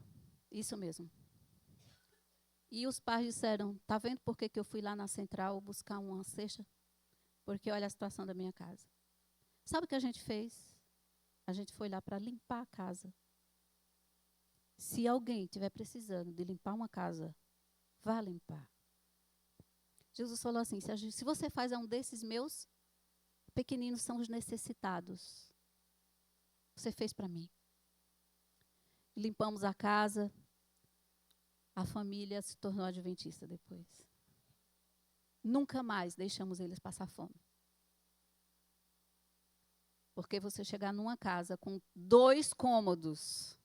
Isso mesmo. E os pais disseram: está vendo por que eu fui lá na Central buscar uma cesta? Porque olha a situação da minha casa. Sabe o que a gente fez? A gente foi lá para limpar a casa. Se alguém estiver precisando de limpar uma casa, vá limpar. Jesus falou assim: se você faz a um desses meus pequeninos, são os necessitados. Você fez para mim. Limpamos a casa. A família se tornou adventista depois. Nunca mais deixamos eles passar fome. Porque você chegar numa casa com 2 cômodos,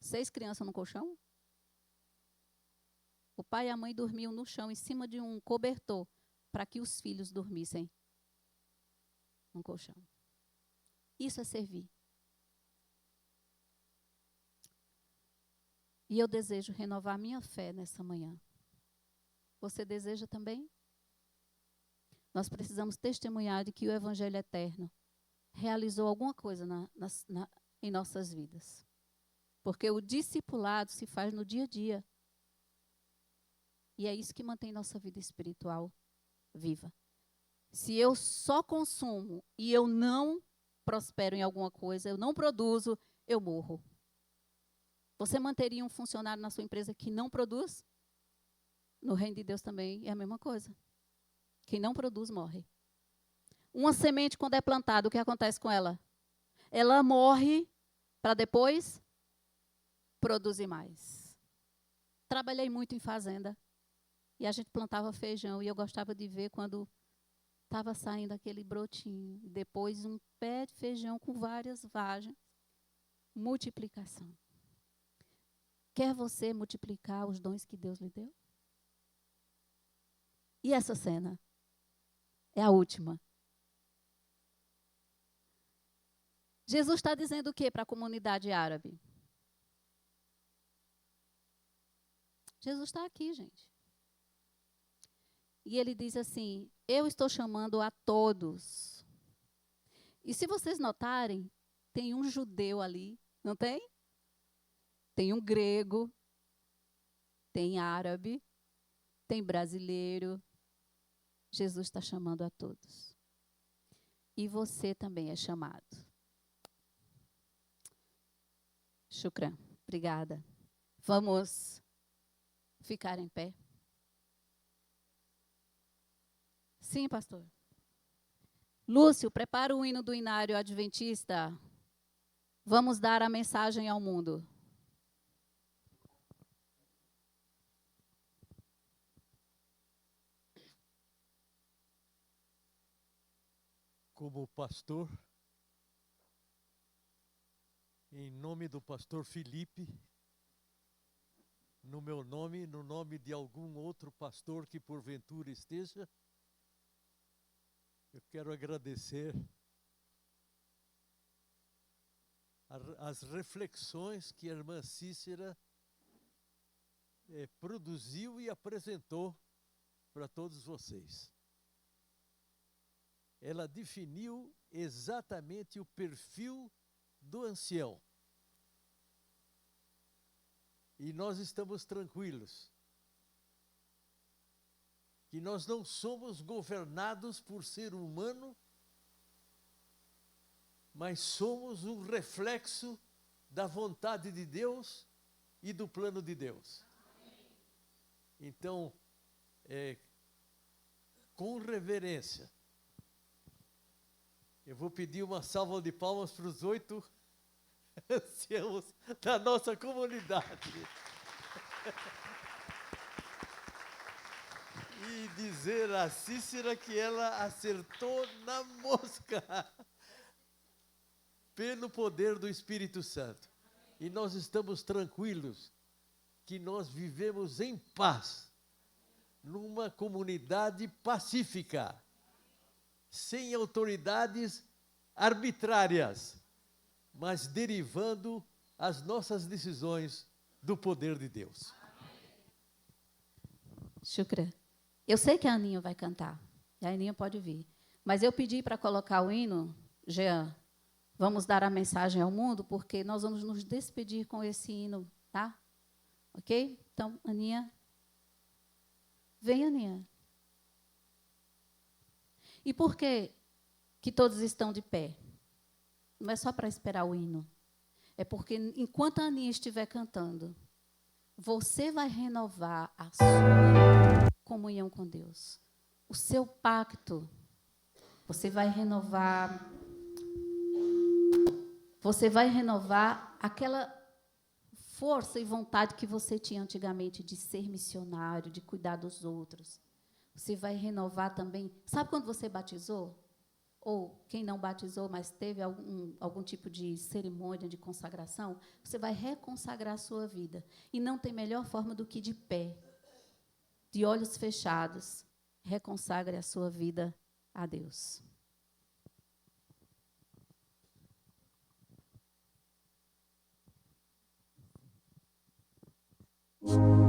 6 crianças no colchão, o pai e a mãe dormiam no chão, em cima de um cobertor, para que os filhos dormissem no colchão. Isso é servir. E eu desejo renovar minha fé nessa manhã. Você deseja também? Nós precisamos testemunhar de que o Evangelho Eterno realizou alguma coisa em nossas vidas. Porque o discipulado se faz no dia a dia. E é isso que mantém nossa vida espiritual viva. Se eu só consumo e eu não prospero em alguma coisa, eu não produzo, eu morro. Você manteria um funcionário na sua empresa que não produz? No reino de Deus também é a mesma coisa. Quem não produz, morre. Uma semente, quando é plantada, o que acontece com ela? Ela morre para depois produzir mais. Trabalhei muito em fazenda. E a gente plantava feijão. E eu gostava de ver quando estava saindo aquele brotinho. Depois um pé de feijão com várias vagens. Multiplicação. Quer você multiplicar os dons que Deus lhe deu? E essa cena? É a última. Jesus está dizendo o que para a comunidade árabe? Jesus está aqui, gente. E ele diz assim: eu estou chamando a todos. E se vocês notarem, tem um judeu ali, não tem? Tem um grego, tem árabe, tem brasileiro. Jesus está chamando a todos. E você também é chamado. Shukran. Obrigada. Vamos ficar em pé? Sim, pastor. Lúcio, prepara o hino do Inário Adventista. Vamos dar a mensagem ao mundo. Como pastor, em nome do pastor Felipe, no meu nome, no nome de algum outro pastor que porventura esteja, eu quero agradecer as reflexões que a irmã Cícera produziu e apresentou para todos vocês. Ela definiu exatamente o perfil do ancião. E nós estamos tranquilos que nós não somos governados por ser humano, mas somos um reflexo da vontade de Deus e do plano de Deus. Então, com reverência, eu vou pedir uma salva de palmas para os 8 anciãos da nossa comunidade. E dizer a Cícera que ela acertou na mosca, pelo poder do Espírito Santo. E nós estamos tranquilos que nós vivemos em paz, numa comunidade pacífica, sem autoridades arbitrárias, mas derivando as nossas decisões do poder de Deus. Shukra. Eu sei que a Aninha vai cantar, e a Aninha pode vir, mas eu pedi para colocar o hino, Jean, vamos dar a mensagem ao mundo, porque nós vamos nos despedir com esse hino, tá? Ok? Então, Aninha, vem, Aninha. E por que todos estão de pé? Não é só para esperar o hino. É porque, enquanto a Aninha estiver cantando, você vai renovar a sua comunhão com Deus. O seu pacto. Você vai renovar aquela força e vontade que você tinha antigamente de ser missionário, de cuidar dos outros. Você vai renovar também. Sabe quando você batizou? Ou quem não batizou, mas teve algum tipo de cerimônia de consagração, você vai reconsagrar a sua vida. E não tem melhor forma do que de pé, de olhos fechados, reconsagre a sua vida a Deus. Soy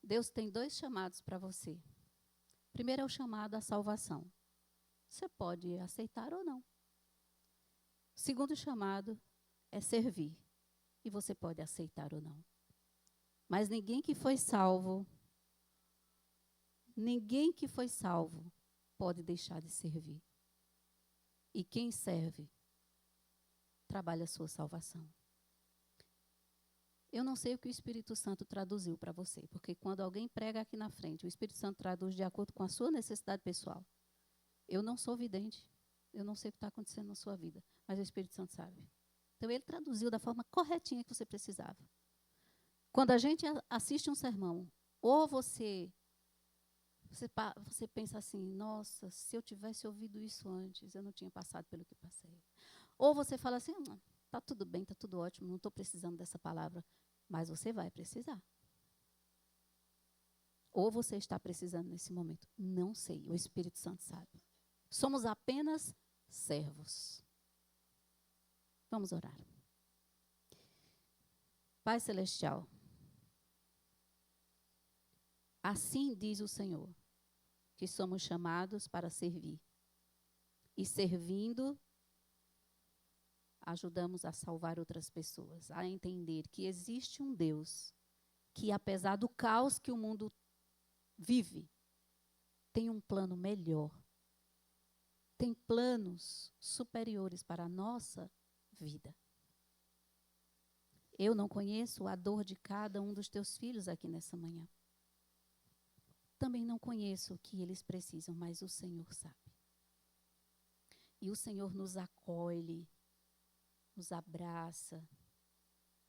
Deus tem 2 chamados para você. Primeiro é o chamado à salvação. Você pode aceitar ou não. O segundo chamado é servir. E você pode aceitar ou não. Mas ninguém que foi salvo pode deixar de servir. E quem serve, trabalha a sua salvação. Eu não sei o que o Espírito Santo traduziu para você, porque quando alguém prega aqui na frente, o Espírito Santo traduz de acordo com a sua necessidade pessoal. Eu não sou vidente, eu não sei o que está acontecendo na sua vida, mas o Espírito Santo sabe. Então, ele traduziu da forma corretinha que você precisava. Quando a gente assiste um sermão, ou você pensa assim, nossa, se eu tivesse ouvido isso antes, eu não tinha passado pelo que passei. Ou você fala assim, está tudo bem, está tudo ótimo, não estou precisando dessa palavra, mas você vai precisar. Ou você está precisando nesse momento. Não sei, o Espírito Santo sabe. Somos apenas servos. Vamos orar. Pai Celestial, assim diz o Senhor, que somos chamados para servir. E servindo, ajudamos a salvar outras pessoas, a entender que existe um Deus que, apesar do caos que o mundo vive, tem um plano melhor. Tem planos superiores para a nossa vida. Eu não conheço a dor de cada um dos teus filhos aqui nessa manhã. Também não conheço o que eles precisam, mas o Senhor sabe. E o Senhor nos acolhe, nos abraça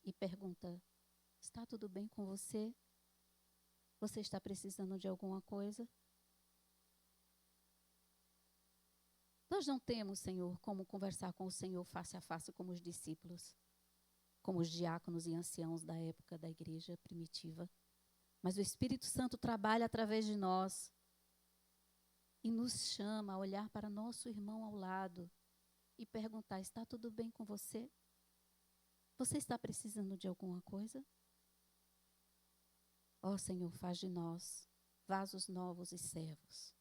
e pergunta, está tudo bem com você? Você está precisando de alguma coisa? Nós não temos, Senhor, como conversar com o Senhor face a face como os discípulos, como os diáconos e anciãos da época da igreja primitiva. Mas o Espírito Santo trabalha através de nós e nos chama a olhar para nosso irmão ao lado e perguntar, está tudo bem com você? Você está precisando de alguma coisa? Ó Senhor, faz de nós vasos novos e servos.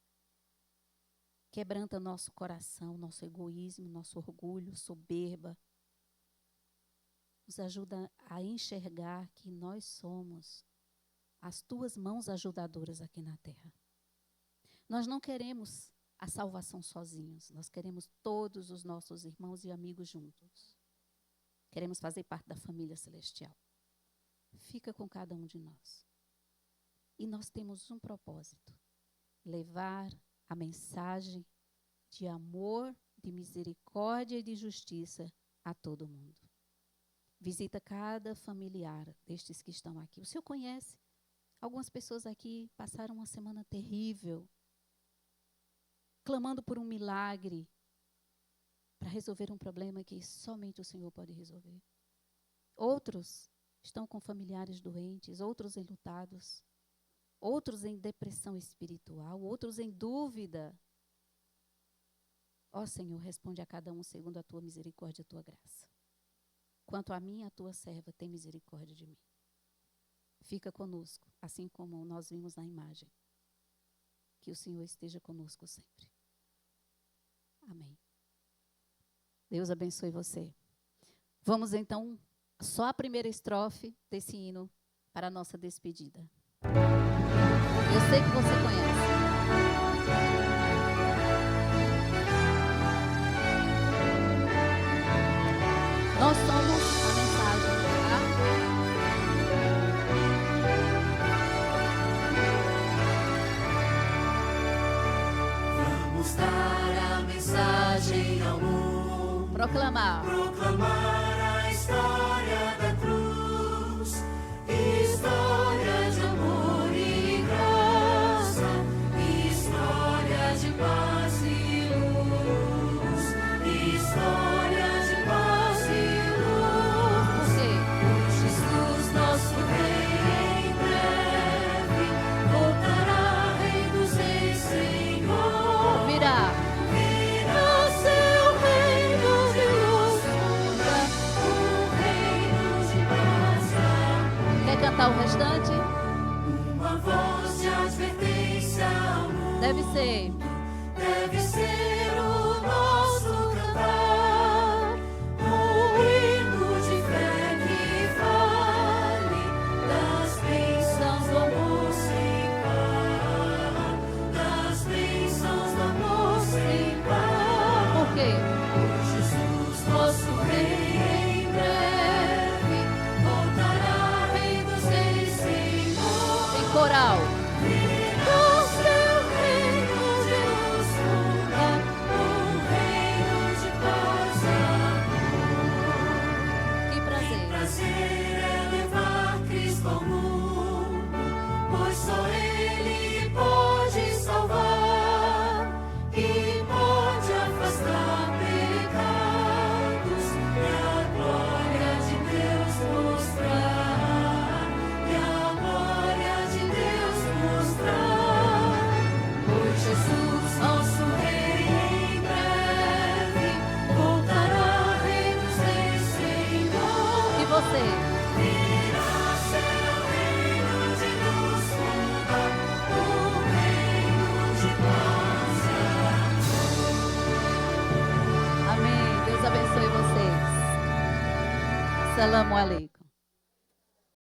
Quebranta nosso coração, nosso egoísmo, nosso orgulho, soberba. Nos ajuda a enxergar que nós somos as tuas mãos ajudadoras aqui na terra. Nós não queremos a salvação sozinhos, nós queremos todos os nossos irmãos e amigos juntos. Queremos fazer parte da família celestial. Fica com cada um de nós. E nós temos um propósito: levar a mensagem de amor, de misericórdia e de justiça a todo mundo. Visita cada familiar destes que estão aqui. O Senhor conhece. Algumas pessoas aqui passaram uma semana terrível, clamando por um milagre para resolver um problema que somente o Senhor pode resolver. Outros estão com familiares doentes, outros enlutados, outros em depressão espiritual, outros em dúvida. Ó Senhor, responde a cada um segundo a tua misericórdia e a tua graça. Quanto a mim, a tua serva, tem misericórdia de mim. Fica conosco, assim como nós vimos na imagem. Que o Senhor esteja conosco sempre. Amém. Deus abençoe você. Vamos então, só a primeira estrofe desse hino para a nossa despedida. Eu sei que você conhece. Nós somos a mensagem, tá? Vamos dar a mensagem ao mundo. Proclamar. Proclamar a história da cruz. História de amor e graça. História de paz e luz. História de paz e luz. Jesus, nosso Rei, em breve voltará, Rei dos Reis, Senhor. Virá. Virá seu reino de luz, um reino de paz e amor. Quer cantar o restante? Uma voz deve ser. Deve ser o nosso cantar, um hino de fé que fale das bênçãos do amor sem par, das bênçãos do amor sem par. Por quê? Por Jesus, nosso Rei, em breve voltará, Rei dos Reis, Senhor. Em coral. Salam alaikum.